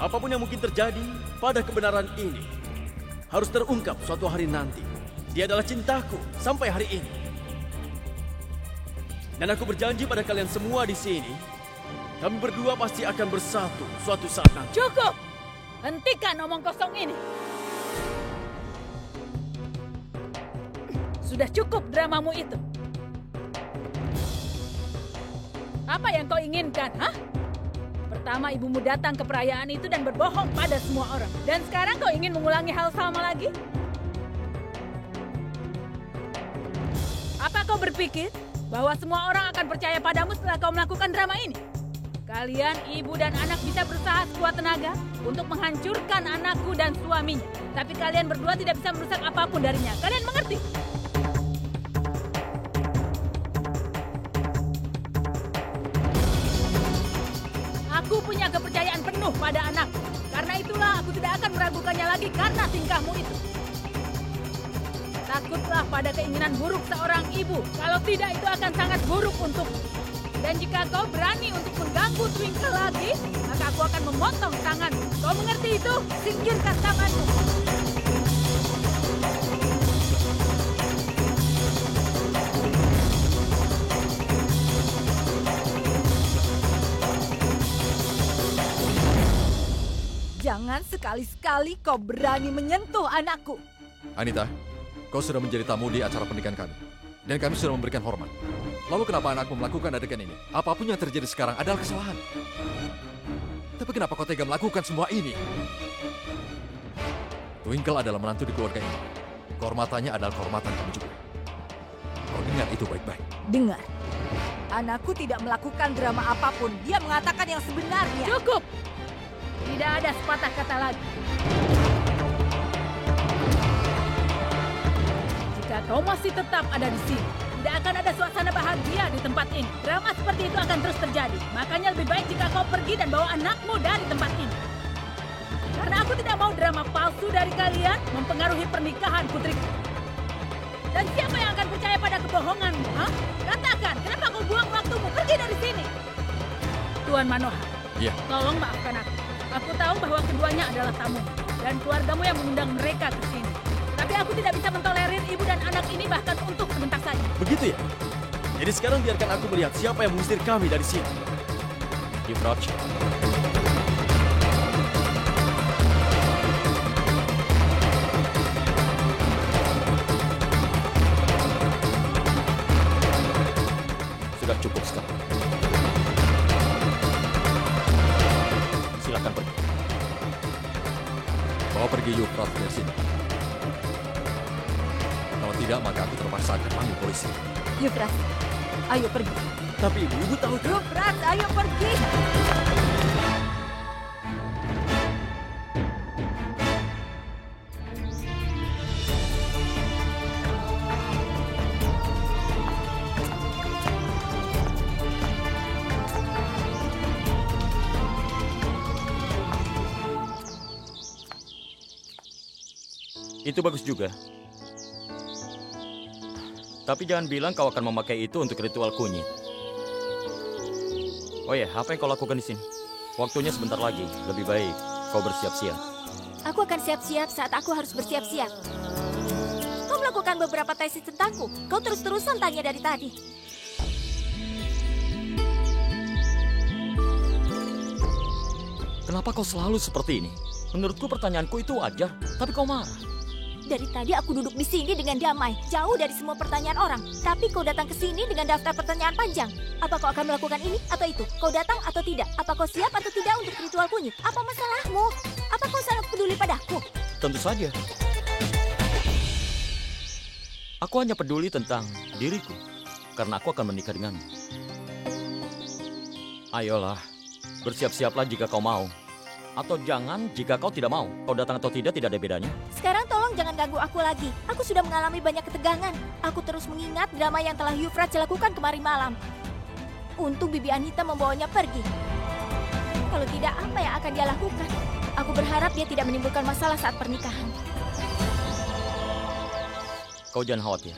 Apapun yang mungkin terjadi pada kebenaran ini, harus terungkap suatu hari nanti. Dia adalah cintaku sampai hari ini. Dan aku berjanji pada kalian semua di sini, kami berdua pasti akan bersatu suatu saat nanti. Cukup! Hentikan omong kosong ini. Sudah cukup dramamu itu. Apa yang kau inginkan, hah? Pertama ibumu datang ke perayaan itu dan berbohong pada semua orang. Dan sekarang kau ingin mengulangi hal sama lagi? Apa kau berpikir bahwa semua orang akan percaya padamu setelah kau melakukan drama ini? Kalian, ibu dan anak bisa berusaha sekuat tenaga untuk menghancurkan anakku dan suaminya. Tapi kalian berdua tidak bisa merusak apapun darinya. Kalian mengerti? Aku punya kepercayaan penuh pada anakku. Karena itulah aku tidak akan meragukannya lagi karena tingkahmu itu. Takutlah pada keinginan buruk seorang ibu. Kalau tidak, itu akan sangat buruk untukmu. Dan jika kau berani untuk mengganggu Twinkle lagi, maka aku akan memotong tanganmu. Kau mengerti itu? Singkirkan tanganmu. Jangan sekali-sekali kau berani menyentuh anakku. Anita, kau sudah menjadi tamu di acara pernikahan kami. Dan kami sudah memberikan hormat. Lalu kenapa anakmu melakukan adegan ini? Apapun yang terjadi sekarang adalah kesalahan. Tapi kenapa kau tega melakukan semua ini? Twinkle adalah menantu di keluarga ini. Kehormatannya adalah kehormatan kamu juga. Kau dengar itu baik-baik. Dengar. Anakku tidak melakukan drama apapun. Dia mengatakan yang sebenarnya. Cukup! Tidak ada sepatah kata lagi. Jika kau masih tetap ada di sini, tidak akan ada suasana bahagia di tempat ini. Drama seperti itu akan terus terjadi. Makanya lebih baik jika kau pergi dan bawa anakmu dari tempat ini. Karena aku tidak mau drama palsu dari kalian mempengaruhi pernikahan putriku. Dan siapa yang akan percaya pada kebohonganmu? Ha? Katakan, kenapa kau buang waktumu? Pergi dari sini. Tuan Manohar, Iya. tolong maafkan aku. Aku tahu bahwa keduanya adalah tamu dan keluargamu yang mengundang mereka ke sini. Tapi aku tidak bisa mentolerir ibu dan anak ini bahkan untuk sebentar saja. Begitu ya? Jadi sekarang biarkan aku melihat siapa yang mengusir kami dari sini. Yuvraj, sudah cukup sekarang. Silakan pergi. Bawa pergi Yuvraj dari sini. Kalau tidak, maka aku terpaksa akan panggil polisi. Yuvraj, ayo pergi. Tapi ibu tahu kan? Yuvraj, ayo pergi. Itu bagus juga. Tapi jangan bilang kau akan memakai itu untuk ritual kunyit. Oh ya, apa yang kau lakukan di sini? Waktunya sebentar lagi. Lebih baik kau bersiap-siap. Aku akan siap-siap saat aku harus bersiap-siap. Kau melakukan beberapa tesis tentangku. Kau terus-terusan tanya dari tadi. Kenapa kau selalu seperti ini? Menurutku pertanyaanku itu wajar, tapi kau marah. Dari tadi aku duduk di sini dengan damai, jauh dari semua pertanyaan orang. Tapi kau datang ke sini dengan daftar pertanyaan panjang. Apa kau akan melakukan ini atau itu? Kau datang atau tidak? Apa kau siap atau tidak untuk ritual kunyit? Apa masalahmu? Apa kau sangat peduli padaku? Tentu saja. Aku hanya peduli tentang diriku, karena aku akan menikah denganmu. Ayolah, bersiap-siaplah jika kau mau. Atau jangan jika kau tidak mau. Kau datang atau tidak ada bedanya. Sekarang tolong jangan ganggu aku lagi. Aku sudah mengalami banyak ketegangan. Aku terus mengingat drama yang telah Yuvraj lakukan kemarin malam. Untung Bibi Anita membawanya pergi. Kalau tidak, apa yang akan dia lakukan? Aku berharap dia tidak menimbulkan masalah saat pernikahan. Kau jangan khawatir.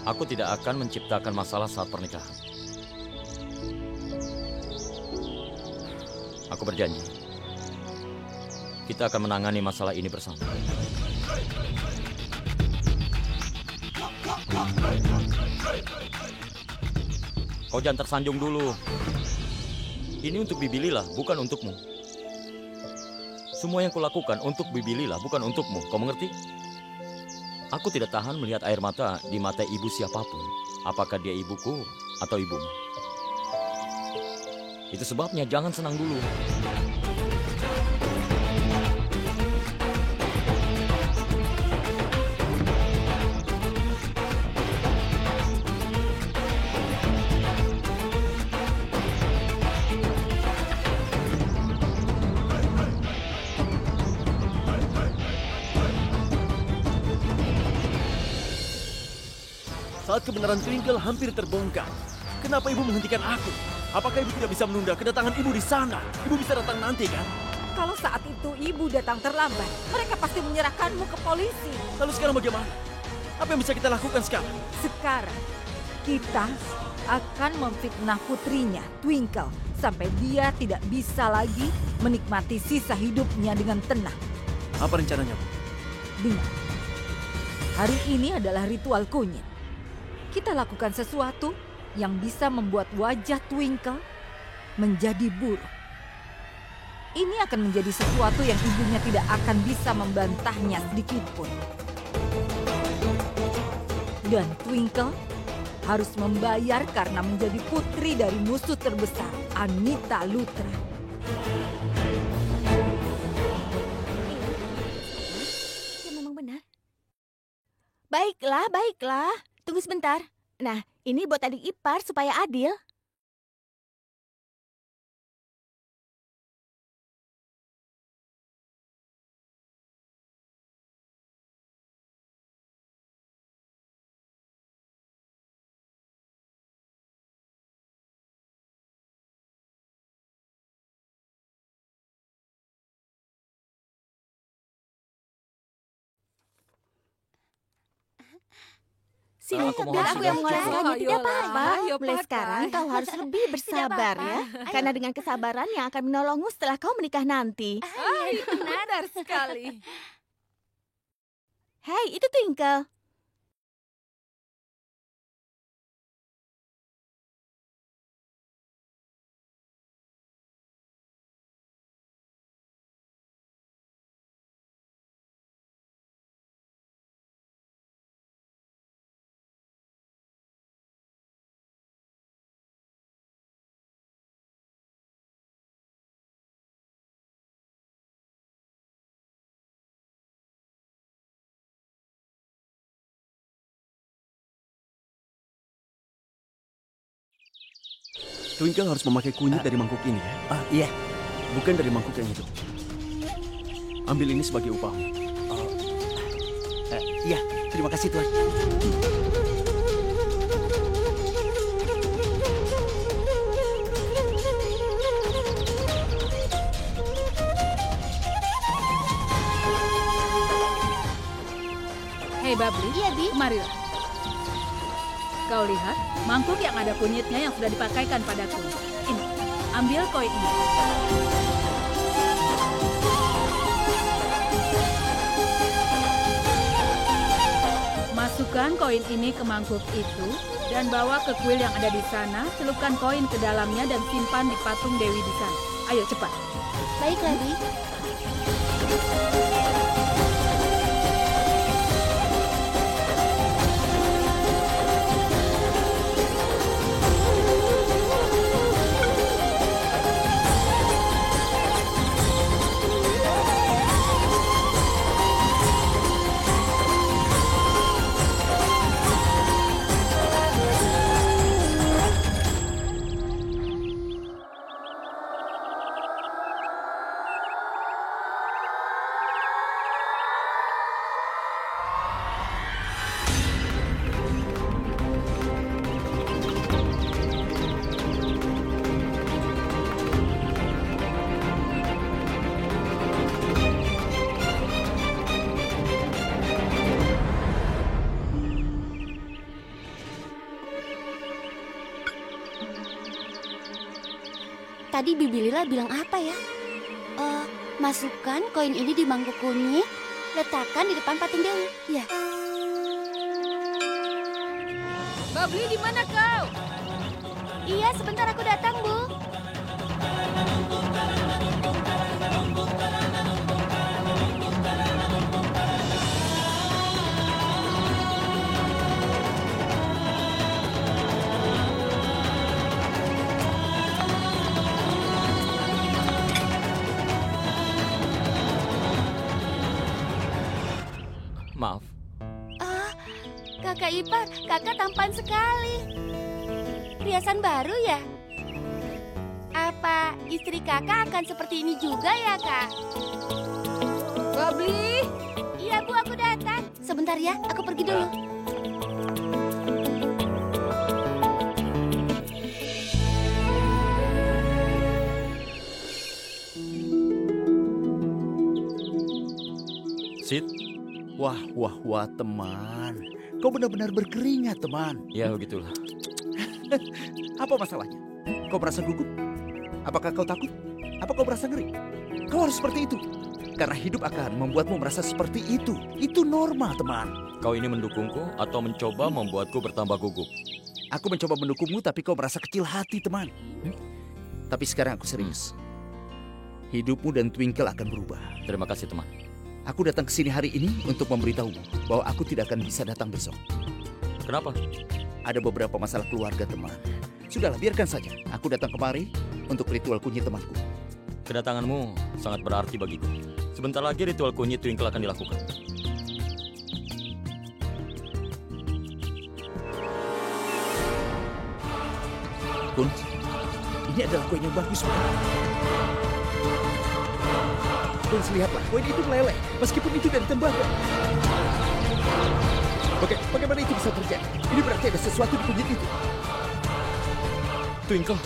Aku tidak akan menciptakan masalah saat pernikahan. Aku berjanji, kita akan menangani masalah ini bersama. Kau jangan tersanjung dulu. Ini untuk Bibi Lila, bukan untukmu. Semua yang kulakukan untuk Bibi Lila, bukan untukmu. Kau mengerti? Aku tidak tahan melihat air mata di mata ibu siapapun. Apakah dia ibuku atau ibumu. Itu sebabnya jangan senang dulu. Saat kebenaran Twinkle hampir terbongkar, kenapa ibu menghentikan aku? Apakah ibu tidak bisa menunda kedatangan ibu di sana? Ibu bisa datang nanti, kan? Kalau saat itu ibu datang terlambat, mereka pasti menyerahkanmu ke polisi. Lalu sekarang bagaimana? Apa yang bisa kita lakukan sekarang? Sekarang, kita akan memfitnah putrinya, Twinkle, sampai dia tidak bisa lagi menikmati sisa hidupnya dengan tenang. Apa rencananya, Bu? Dengar, hari ini adalah ritual kunyit. Kita lakukan sesuatu yang bisa membuat wajah Twinkle menjadi buruk. Ini akan menjadi sesuatu yang ibunya tidak akan bisa membantahnya sedikit pun. Dan Twinkle harus membayar karena menjadi putri dari musuh terbesar, Anita Lutra. Ya memang benar. Baiklah, baiklah. Tunggu sebentar. Nah, ini buat adik ipar supaya adil. Sini, biar aku yang mengoleskannya. Tidak apa-apa. Mulai sekarang kau harus lebih bersabar ya. Karena dengan kesabaran yang akan menolongmu setelah kau menikah nanti. Benar sekali. Hei, itu Twinkle. Twinkle harus memakai kunyit dari mangkuk ini, ya? Iya. Bukan dari mangkuk yang itu. Ambil ini sebagai upahmu. Iya, terima kasih Tuan. Hei Babli, Iya, Bi. marilah. Kau lihat, mangkuk yang ada kunyitnya yang sudah dipakaikan padaku. Ini, ambil koin ini. Masukkan koin ini ke mangkuk itu dan bawa ke kuil yang ada di sana. Celupkan koin ke dalamnya dan simpan di patung Dewi di sana. Ayo cepat. Baiklah, Bi. Tadi Bibi Lila bilang apa ya? Masukkan koin ini di mangkuk kunyit, letakkan di depan patung Dewi. Ya. Babli, di mana kau? Iya, sebentar aku datang, Bu. Maaf. Kakak ipar, kakak tampan sekali. Riasan baru ya? Apa istri kakak akan seperti ini juga ya, Kak? Babli! Iya, Bu, aku datang. Sebentar ya, aku pergi dulu. Sid? Wah, teman. Kau benar-benar berkeringat, teman. Ya, begitulah. Apa masalahnya? Kau merasa gugup? Apakah kau takut? Apa kau merasa ngeri? Kau harus seperti itu. Karena hidup akan membuatmu merasa seperti itu. Itu normal, teman. Kau ini mendukungku atau mencoba membuatku bertambah gugup? Aku mencoba mendukungmu, tapi kau merasa kecil hati, teman. Tapi sekarang aku serius. Hidupmu dan Twinkle akan berubah. Terima kasih, teman. Aku datang ke sini hari ini untuk memberitahumu bahwa aku tidak akan bisa datang besok. Kenapa? Ada beberapa masalah keluarga, teman. Sudahlah, biarkan saja. Aku datang kemari untuk ritual kunyit temanku. Kedatanganmu sangat berarti bagiku. Sebentar lagi ritual kunyit Twinkle akan dilakukan. Kun, ini adalah koin yang bagus, bukan? Kun, lihatlah, koin itu meleleh, meskipun itu dari tembaga. Bagaimana itu bisa terjadi? Ini berarti ada sesuatu di kunyit itu. Twinkle.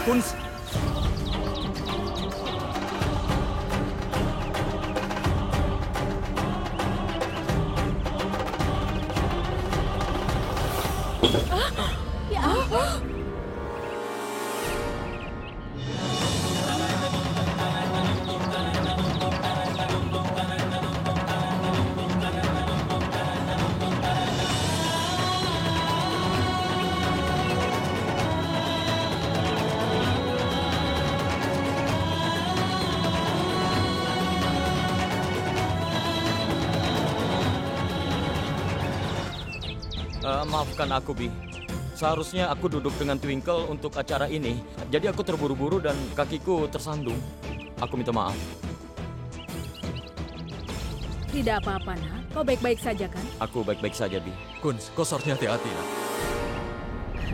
Kun, Ya ampun. Maafkan aku, Bi. Seharusnya aku duduk dengan Twinkle untuk acara ini. Jadi aku terburu-buru dan kakiku tersandung. Aku minta maaf. Tidak apa-apa, Nak. Kau baik-baik saja, kan? Aku baik-baik saja, Bi. Kun, kau seharusnya hati-hati, nak.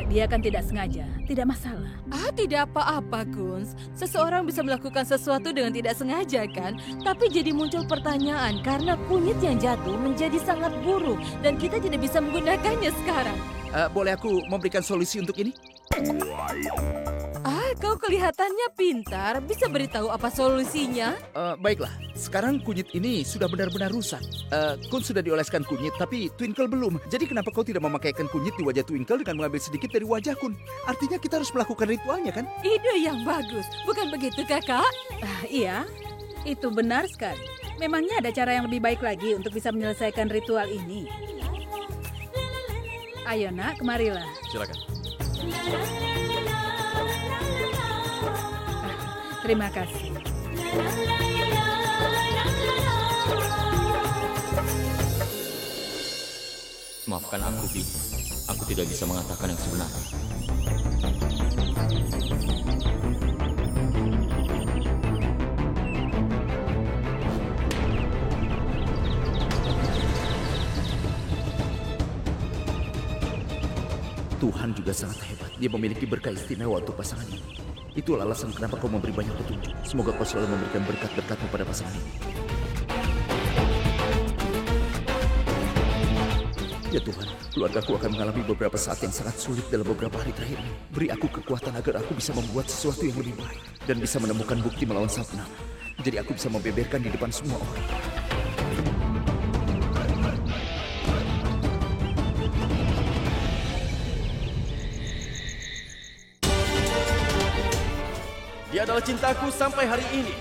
Dia kan tidak sengaja. Tidak masalah. Tidak apa-apa, Guns. Seseorang bisa melakukan sesuatu dengan tidak sengaja, kan? Tapi jadi muncul pertanyaan karena kunyit yang jatuh menjadi sangat buruk dan kita tidak bisa menggunakannya sekarang. boleh aku memberikan solusi untuk ini? Kau kelihatannya pintar. Bisa beritahu apa solusinya? Baiklah, sekarang kunyit ini sudah benar-benar rusak. Kun sudah dioleskan kunyit, tapi Twinkle belum. Jadi kenapa kau tidak memakaikan kunyit di wajah Twinkle dengan mengambil sedikit dari wajah Kun? Artinya kita harus melakukan ritualnya, kan? Ide yang bagus. Bukan begitu, Kakak? Iya, itu benar sekali. Memangnya ada cara yang lebih baik lagi untuk bisa menyelesaikan ritual ini? Ayo, Nak, kemarilah. Silakan. Terima kasih. Maafkan aku, Bi. Aku tidak bisa mengatakan yang sebenarnya. Tuhan juga sangat hebat. Dia memiliki berkah istimewa untuk pasangan ini. Itulah alasan kenapa kau memberi banyak petunjuk. Semoga kau selalu memberikan berkat-berkatmu pada pasangan ini. Ya Tuhan, keluargaku akan mengalami beberapa saat yang sangat sulit dalam beberapa hari terakhir ini. Beri aku kekuatan agar aku bisa membuat sesuatu yang lebih baik dan bisa menemukan bukti melawan Sapna. Jadi aku bisa membeberkan di depan semua orang. Dia adalah cintaku sampai hari ini.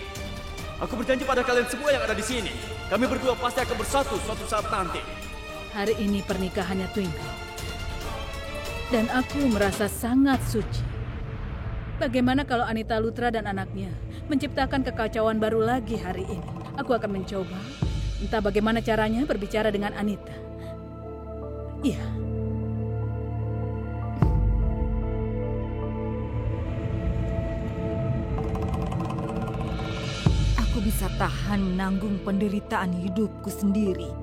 Aku berjanji pada kalian semua yang ada di sini. Kami berdua pasti akan bersatu suatu saat nanti. Hari ini pernikahannya Twinkle. Dan aku merasa sangat suci. Bagaimana kalau Anita Lutra dan anaknya menciptakan kekacauan baru lagi hari ini? Aku akan mencoba. Entah bagaimana caranya berbicara dengan Anita. Iya. Aku bisa tahan menanggung penderitaan hidupku sendiri.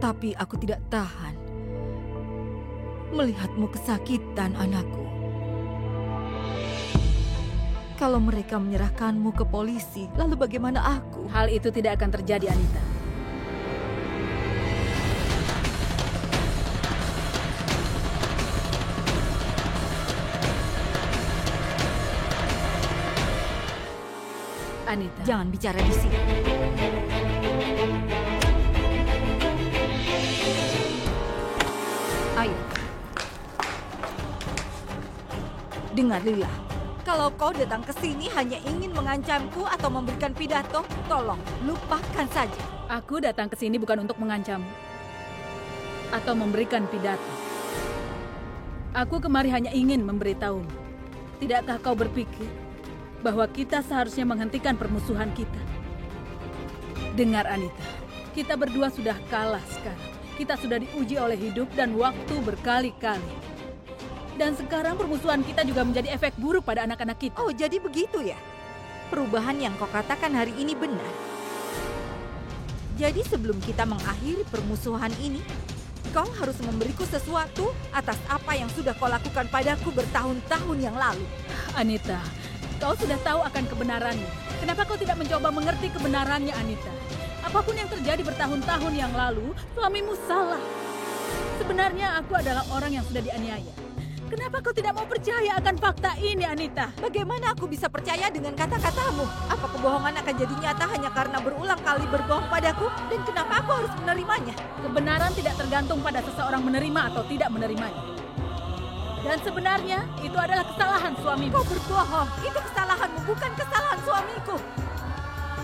Tapi aku tidak tahan melihatmu kesakitan, anakku. Kalau mereka menyerahkanmu ke polisi, lalu bagaimana aku? Hal itu tidak akan terjadi, Anita. Anita, jangan bicara di sini. Ayo. Dengar, Lila. Kalau kau datang ke sini hanya ingin mengancamku atau memberikan pidato, tolong lupakan saja. Aku datang ke sini bukan untuk mengancam atau memberikan pidato. Aku kemari hanya ingin memberitahu. Tidakkah kau berpikir bahwa kita seharusnya menghentikan permusuhan kita? Dengar, Anita, kita berdua sudah kalah sekarang. Kita sudah diuji oleh hidup dan waktu berkali-kali. Dan sekarang permusuhan kita juga menjadi efek buruk pada anak-anak kita. Oh, jadi begitu ya? Perubahan yang kau katakan hari ini benar. Jadi sebelum kita mengakhiri permusuhan ini, kau harus memberiku sesuatu atas apa yang sudah kau lakukan padaku bertahun-tahun yang lalu. Anita, kau sudah tahu akan kebenarannya. Kenapa kau tidak mencoba mengerti kebenarannya, Anita? Apapun yang terjadi bertahun-tahun yang lalu, suamimu salah. Sebenarnya aku adalah orang yang sudah dianiaya. Kenapa kau tidak mau percaya akan fakta ini, Anita? Bagaimana aku bisa percaya dengan kata-katamu? Apa kebohongan akan jadi nyata hanya karena berulang kali berbohong padaku? Dan kenapa aku harus menerimanya? Kebenaran tidak tergantung pada seseorang menerima atau tidak menerimanya. Dan sebenarnya itu adalah kesalahan suamimu. Kau berbohong. Itu kesalahanmu, bukan kesalahan suamiku.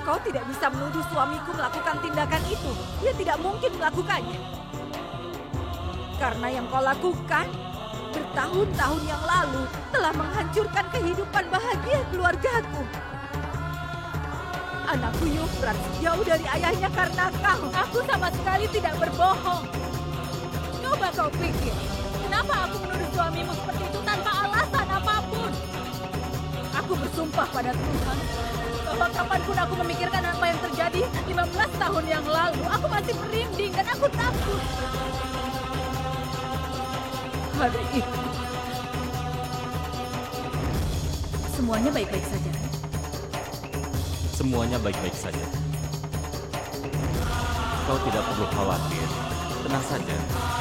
Kau tidak bisa menuduh suamiku melakukan tindakan itu. Dia tidak mungkin melakukannya. Karena yang kau lakukan bertahun-tahun yang lalu telah menghancurkan kehidupan bahagia keluargaku. Anakku Yufrat jauh dari ayahnya karena kau. Aku sama sekali tidak berbohong. Coba kau pikir, kenapa aku menuduh suamimu seperti itu tanpa alasan apapun? Aku bersumpah pada Tuhan bahwa kapanpun aku memikirkan apa yang terjadi 15 tahun yang lalu, aku masih merinding dan aku takut. Hari itu semuanya baik-baik saja. Semuanya baik-baik saja. Kau tidak perlu khawatir. Tenang saja.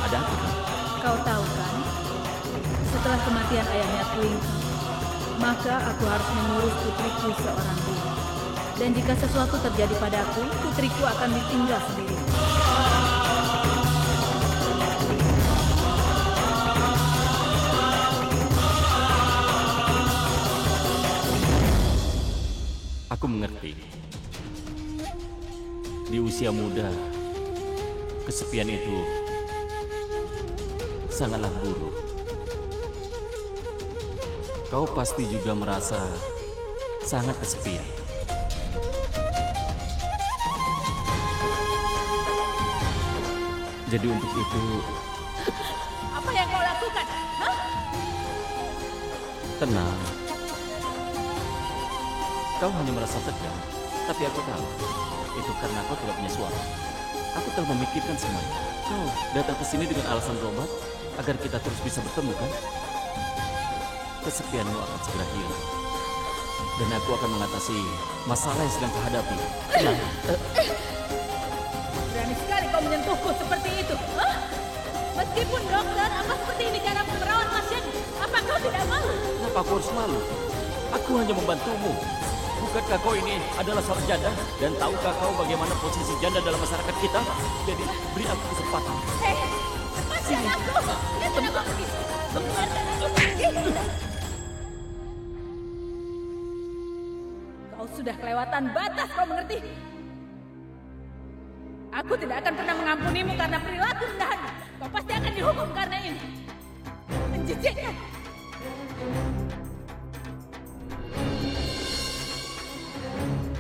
Ada apa? Kau tahu kan, setelah kematian ayahnya Twinkle, maka aku harus mengurus putriku seorang diri. Dan jika sesuatu terjadi padaku, putriku akan ditinggal sendiri. Aku mengerti. Di usia muda, kesepian itu sangatlah buruk. Kau pasti juga merasa sangat kesepian. Jadi untuk itu... Apa yang kau lakukan? Hah? Tenang. Kau hanya merasa tegang, tapi aku tahu itu karena kau tidak punya suami. Aku telah memikirkan semuanya. Kau datang ke sini dengan alasan berobat agar kita terus bisa bertemu, kan? Kesepianmu akan segera hilang, dan aku akan mengatasi masalah yang sedang kau hadapi. Berani sekali kau menyentuhku seperti itu. Meskipun dokter, apa seperti ini cara merawat pasien? Apa kau tidak malu? Kenapa aku harus malu? Aku hanya membantumu. Bukankah kau ini adalah seorang janda? Dan tahukah kau bagaimana posisi janda dalam masyarakat kita? Jadi beri aku kesempatan. Hei, lepaskan aku! Biarkan aku pergi! Biarkan aku pergi! Kau sudah kelewatan batas, kau mengerti? Aku tidak akan pernah mengampunimu karena perilaku rendahanmu. Kau pasti akan dihukum karena ini. Menjijikkan.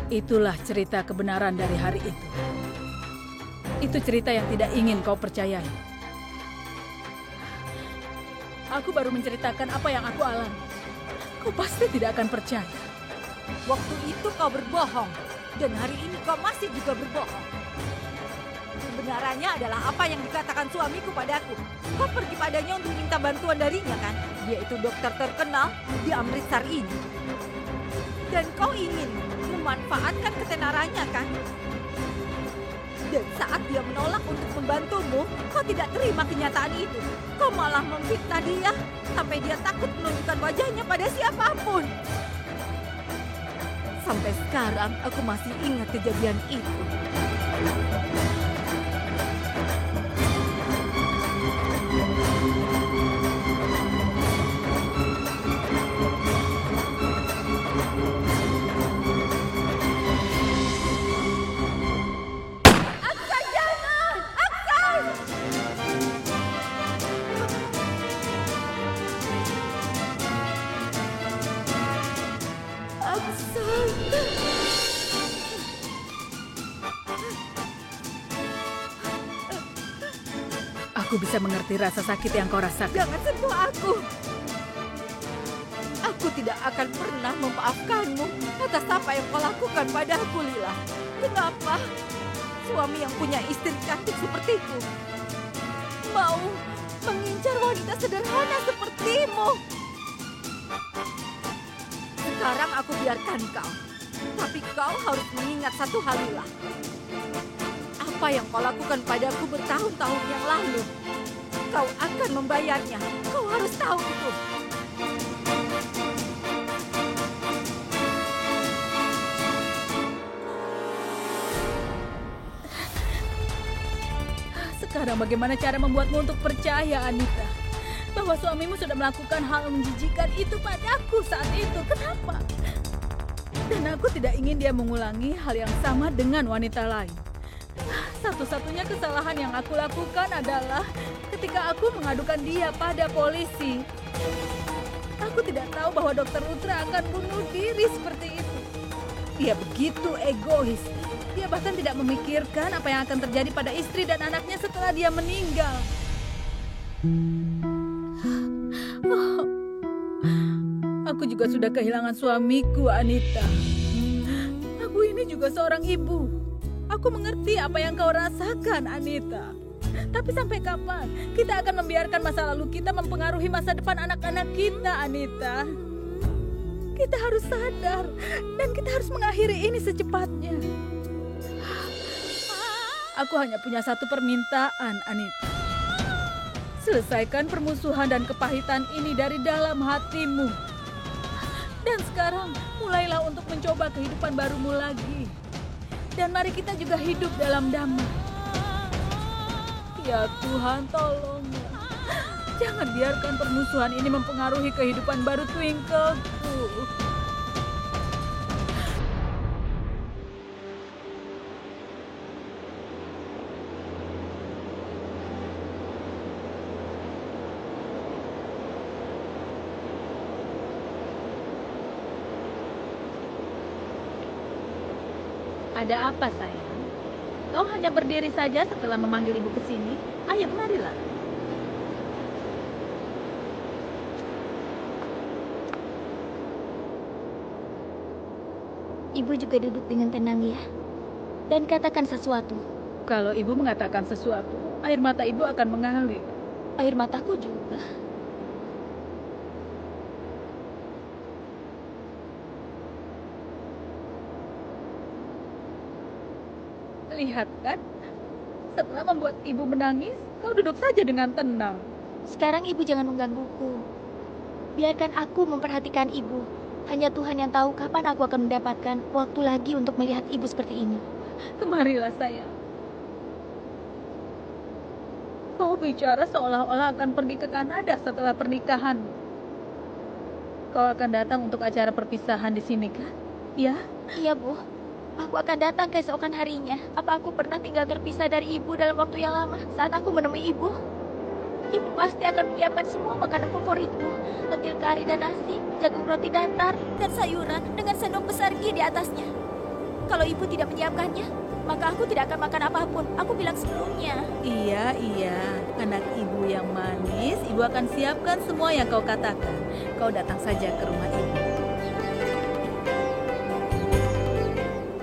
Itulah cerita kebenaran dari hari itu. Itu cerita yang tidak ingin kau percayai. Aku baru menceritakan apa yang aku alami. Kau pasti tidak akan percaya. Waktu itu kau berbohong, dan hari ini kau masih juga berbohong. Kebenarannya adalah apa yang dikatakan suamiku padaku. Kau pergi padanya untuk minta bantuan darinya kan? Dia itu dokter terkenal di Amritsar ini. Dan kau ingin memanfaatkan ketenarannya kan? Dan saat dia menolak untuk membantumu, kau tidak terima kenyataan itu. Kau malah memfitnah dia sampai dia takut menunjukkan wajahnya pada siapapun. Sampai sekarang aku masih ingat kejadian itu. Aku bisa mengerti rasa sakit yang kau rasakan. Jangan sentuh aku. Aku tidak akan pernah memaafkanmu atas apa yang kau lakukan padaku, Lila. Kenapa suami yang punya istri cantik sepertiku mau mengincar wanita sederhana sepertimu? Sekarang aku biarkan kau. Tapi kau harus mengingat satu hal, Lila. Apa yang kau lakukan padaku bertahun-tahun yang lalu, kau akan membayarnya. Kau harus tahu itu. Sekarang bagaimana cara membuatmu untuk percaya, Anita, bahwa suamimu sudah melakukan hal menjijikan itu padaku saat itu? Kenapa? Dan aku tidak ingin dia mengulangi hal yang sama dengan wanita lain. Satu-satunya kesalahan yang aku lakukan adalah ketika aku mengadukan dia pada polisi. Aku tidak tahu bahwa Dr. Utra akan bunuh diri seperti itu. Dia begitu egois. Dia bahkan tidak memikirkan apa yang akan terjadi pada istri dan anaknya setelah dia meninggal. Aku juga sudah kehilangan suamiku, Anita. Aku ini juga seorang ibu. Aku mengerti apa yang kau rasakan, Anita. Tapi sampai kapan kita akan membiarkan masa lalu kita mempengaruhi masa depan anak-anak kita, Anita? Kita harus sadar dan kita harus mengakhiri ini secepatnya. Aku hanya punya satu permintaan, Anita. Selesaikan permusuhan dan kepahitan ini dari dalam hatimu. Dan sekarang mulailah untuk mencoba kehidupan barumu lagi. Dan mari kita juga hidup dalam damai. Ya Tuhan, tolonglah. Jangan biarkan permusuhan ini mempengaruhi kehidupan baru Twinkleku. Ada apa, sayang? Kau hanya berdiri saja setelah memanggil ibu ke sini. Ayo, marilah. Ibu juga duduk dengan tenang ya. Dan katakan sesuatu. Kalau ibu mengatakan sesuatu, air mata ibu akan mengalir. Air mataku juga. Lihat kan, Setelah membuat ibu menangis, kau duduk saja dengan tenang. Sekarang ibu jangan menggangguku. Biarkan aku memperhatikan ibu. Hanya Tuhan yang tahu kapan aku akan mendapatkan waktu lagi untuk melihat ibu seperti ini. Kemarilah sayang. Kau bicara seolah-olah akan pergi ke Kanada setelah pernikahan. Kau akan datang untuk acara perpisahan di sini kan? Ya? Iya, Bu. Aku akan datang keesokan harinya. Apa aku pernah tinggal terpisah dari ibu dalam waktu yang lama? Saat aku menemui ibu, ibu pasti akan menyiapkan semua makanan favoritku. Lentil kari dan nasi, jagung roti datar, dan sayuran dengan sendok besar ghee di atasnya. Kalau ibu tidak menyiapkannya, maka aku tidak akan makan apapun. Aku bilang sebelumnya. Iya. Anak ibu yang manis, ibu akan siapkan semua yang kau katakan. Kau datang saja ke rumah ibu.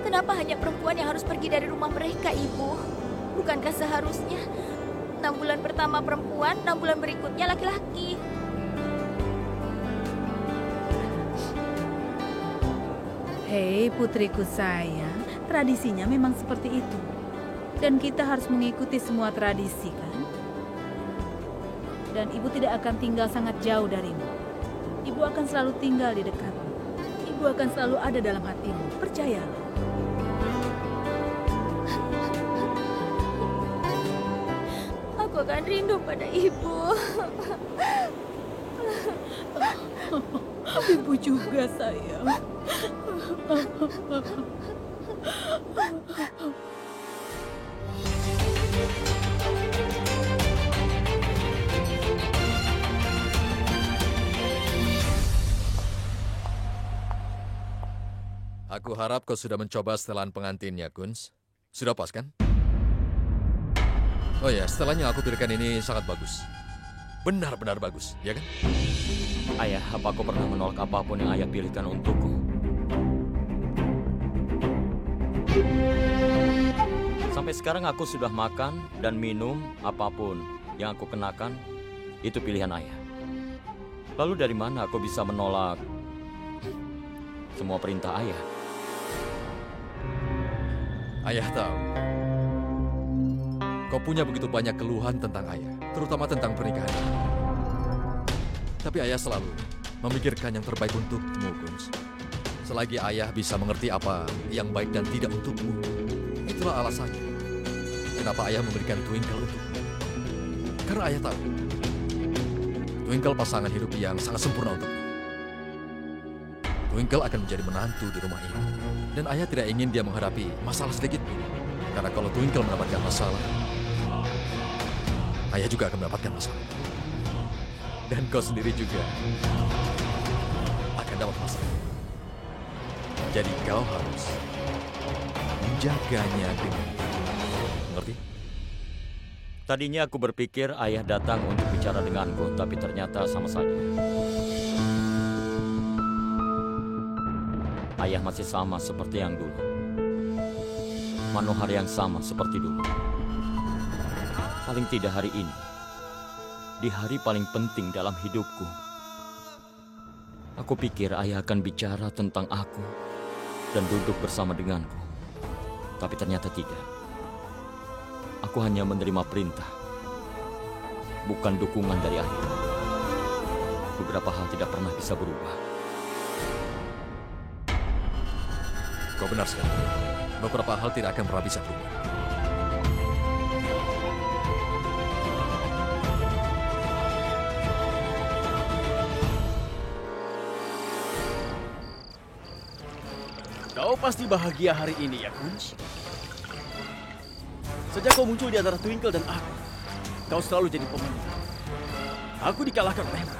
Kenapa hanya perempuan yang harus pergi dari rumah mereka, Ibu? Bukankah seharusnya 6 bulan pertama perempuan, 6 bulan berikutnya laki-laki? Hei putriku sayang, tradisinya memang seperti itu. Dan kita harus mengikuti semua tradisi kan? Dan ibu tidak akan tinggal sangat jauh darimu. Ibu akan selalu tinggal di dekatmu. Ibu akan selalu ada dalam hatimu, percayalah. Aku akan rindu pada ibu. Ibu juga sayang. Aku harap kau sudah mencoba setelan pengantinnya, Kunz. Sudah pas, kan? Oh ya, setelan yang aku pilihkan ini sangat bagus. Benar-benar bagus, ya kan? Ayah, apa aku pernah menolak apapun yang ayah pilihkan untukku? Sampai sekarang aku sudah makan dan minum apapun yang aku kenakan, itu pilihan ayah. Lalu dari mana aku bisa menolak semua perintah ayah? Ayah tahu. Kau punya begitu banyak keluhan tentang ayah, terutama tentang pernikahan. Tapi ayah selalu memikirkan yang terbaik untukmu, Kunz. Selagi ayah bisa mengerti apa yang baik dan tidak untukmu, itulah alasannya kenapa ayah memberikan Twinkle untukmu. Karena ayah tahu, Twinkle pasangan hidup yang sangat sempurna untukmu. Twinkle akan menjadi menantu di rumah ini. Dan ayah tidak ingin dia menghadapi masalah sedikit pun. Karena kalau Twinkle mendapatkan masalah, ayah juga akan mendapatkan masalah. Dan kau sendiri juga akan dapat masalah. Jadi kau harus menjaganya dengan mengerti? Tadinya aku berpikir ayah datang untuk bicara denganku, tapi ternyata sama saja. Ayah masih sama seperti yang dulu. Manohar yang sama seperti dulu. Paling tidak hari ini, di hari paling penting dalam hidupku, aku pikir ayah akan bicara tentang aku dan duduk bersama denganku. Tapi ternyata tidak. Aku hanya menerima perintah, bukan dukungan dari ayah. Beberapa hal tidak pernah bisa berubah. Kau benar sekali. Beberapa hal tidak akan pernah bisa berubah. Kau pasti bahagia hari ini ya, Kunz? Sejak kau muncul di antara Twinkle dan aku, kau selalu jadi pemenang. Aku dikalahkan olehmu.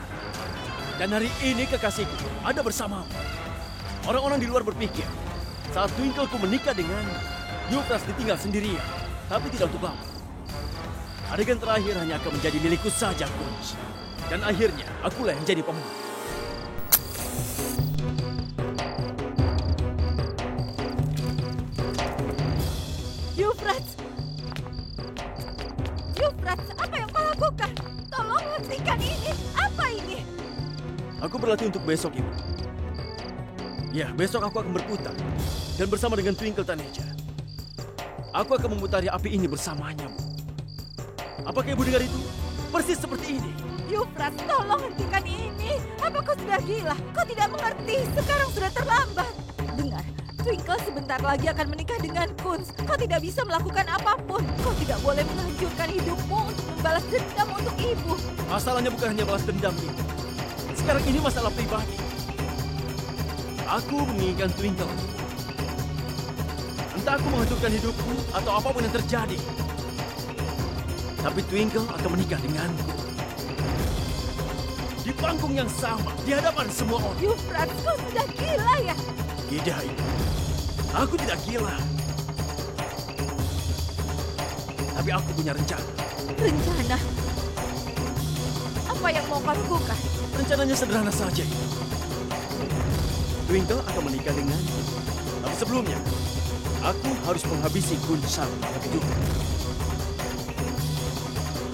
Dan hari ini kekasihku ada bersamamu. Orang-orang di luar berpikir, saat Twinkleku menikah dengan Euphrates ditinggal sendirian, tapi tidak untuk lama. Adegan terakhir hanya akan menjadi milikku saja, Kunz. Dan akhirnya, akulah yang jadi pemenang. Euphrates, apa yang kau lakukan? Tolong hentikan ini. Apa ini? Aku berlatih untuk besok, Ibu. Ya, besok aku akan berputar. Dan bersama dengan Twinkle Taneja, aku akan memutari api ini bersamanya, Bu. Apakah ibu dengar itu? Persis seperti ini. Yufrat, tolong hentikan ini. Apa kau sudah gila? Kau tidak mengerti. Sekarang sudah terlambat. Dengar, Twinkle sebentar lagi akan menikah dengan Kunz. Kau tidak bisa melakukan apapun. Kau tidak boleh menghancurkan hidupmu untuk membalas dendam untuk ibu. Masalahnya bukan hanya balas dendam ini. Sekarang ini masalah pribadi. Aku menginginkan Twinkle. Entah aku menghancurkan hidupku atau apapun yang terjadi. Tapi Twinkle akan menikah denganku. Di panggung yang sama, di hadapan semua orang. Yufrat, kau sudah gila ya? Tidak, Ibu. Aku tidak gila. Tapi aku punya rencana. Rencana? Apa yang mau kau lakukan? Rencananya sederhana saja, Ibu. Twinkle akan menikah denganku. Tapi sebelumnya, aku harus menghabisi Gunsar lebih dulu.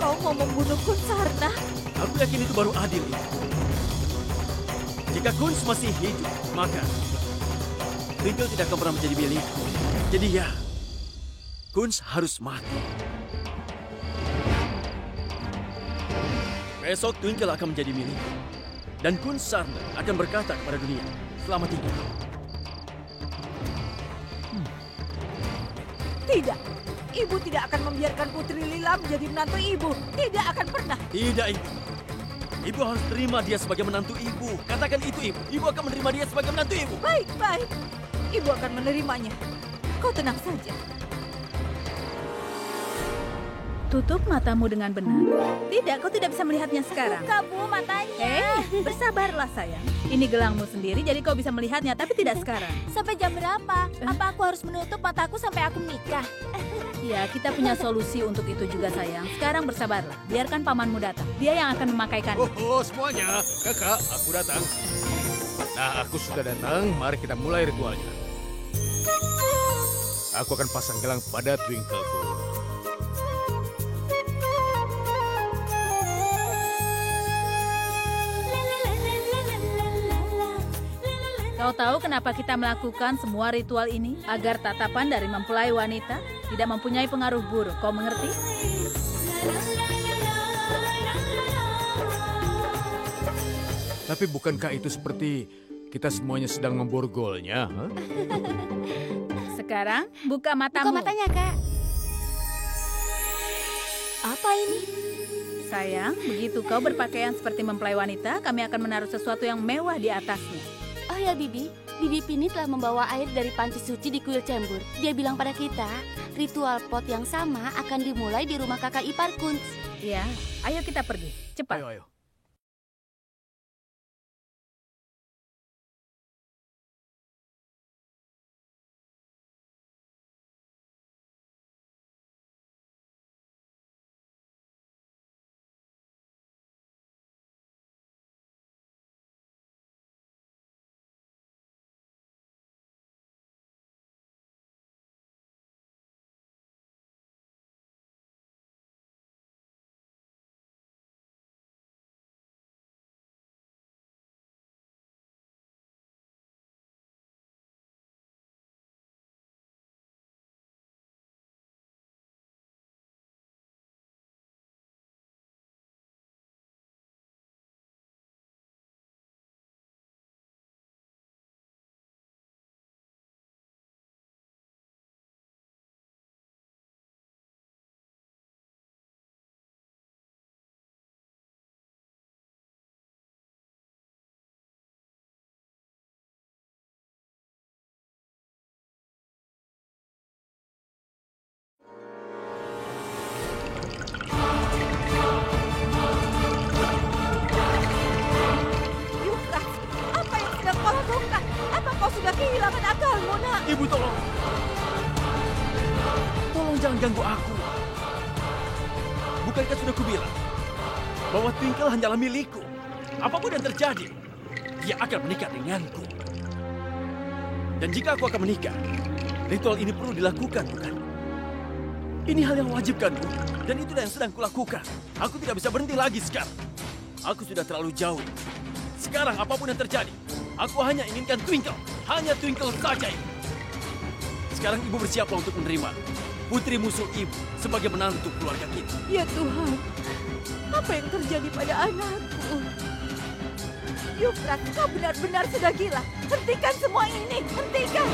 Kau mau membunuh Kunsarna? Aku yakin itu baru adil, Ibu. Jika Kunz masih hidup, maka Twinkle tidak akan pernah menjadi milikku. Jadi ya, Kunz harus mati. Besok Twinkle akan menjadi milikku. Dan Gunsarna akan berkata kepada dunia, selamat tinggal. Tidak. Ibu tidak akan membiarkan Putri Lila menjadi menantu ibu. Tidak akan pernah. Tidak, Ibu. Ibu harus terima dia sebagai menantu ibu. Katakan itu, Ibu. Ibu akan menerima dia sebagai menantu ibu. Baik, baik. Ibu akan menerimanya. Kau tenang saja. Tutup matamu dengan benar. Tidak, kau tidak bisa melihatnya sekarang. Buka, Bu, matanya. Bersabarlah sayang. Ini gelangmu sendiri, jadi kau bisa melihatnya, tapi tidak sekarang. Sampai jam berapa? Apa aku harus menutup mataku sampai aku menikah? Ya, kita punya solusi untuk itu juga sayang. Sekarang bersabarlah, biarkan pamanmu datang. Dia yang akan memakaikan. Oh, semuanya. Kakak, aku datang. Nah, aku sudah datang. Mari kita mulai ritualnya. Aku akan pasang gelang pada Twinkleku. Kau tahu kenapa kita melakukan semua ritual ini? Agar tatapan dari mempelai wanita tidak mempunyai pengaruh buruk. Kau mengerti? Tapi bukankah itu seperti kita semuanya sedang memborgolnya? Huh? Sekarang buka matamu. Buka matanya, Kak. Apa ini? Sayang, begitu kau berpakaian seperti mempelai wanita, kami akan menaruh sesuatu yang mewah di atasnya. Oh ya, Bibi. Bibi Pini telah membawa air dari panci suci di kuil Cembur. Dia bilang pada kita, ritual pot yang sama akan dimulai di rumah kakak ipar Kunz. Ya, ayo kita pergi. Cepat. Ayo. sudah kehilangan akalmu, nak. Ibu, tolong. Tolong jangan ganggu aku. Bukankah sudah kubilang bahwa Twinkle hanyalah milikku. Apapun yang terjadi, dia akan menikah denganku. Dan jika aku akan menikah, ritual ini perlu dilakukan, bukan? Ini hal yang wajib, kan, Bu? Dan itulah yang sedang kulakukan. Aku tidak bisa berhenti lagi sekarang. Aku sudah terlalu jauh. Sekarang apapun yang terjadi, aku hanya inginkan Twinkle. Hanya Twinkle saja. Sekarang ibu bersiaplah untuk menerima putri musuh ibu sebagai menantu keluarga kita. Ya Tuhan, apa yang terjadi pada anakku? Yufrat, kau benar-benar sudah gila. Hentikan semua ini, hentikan!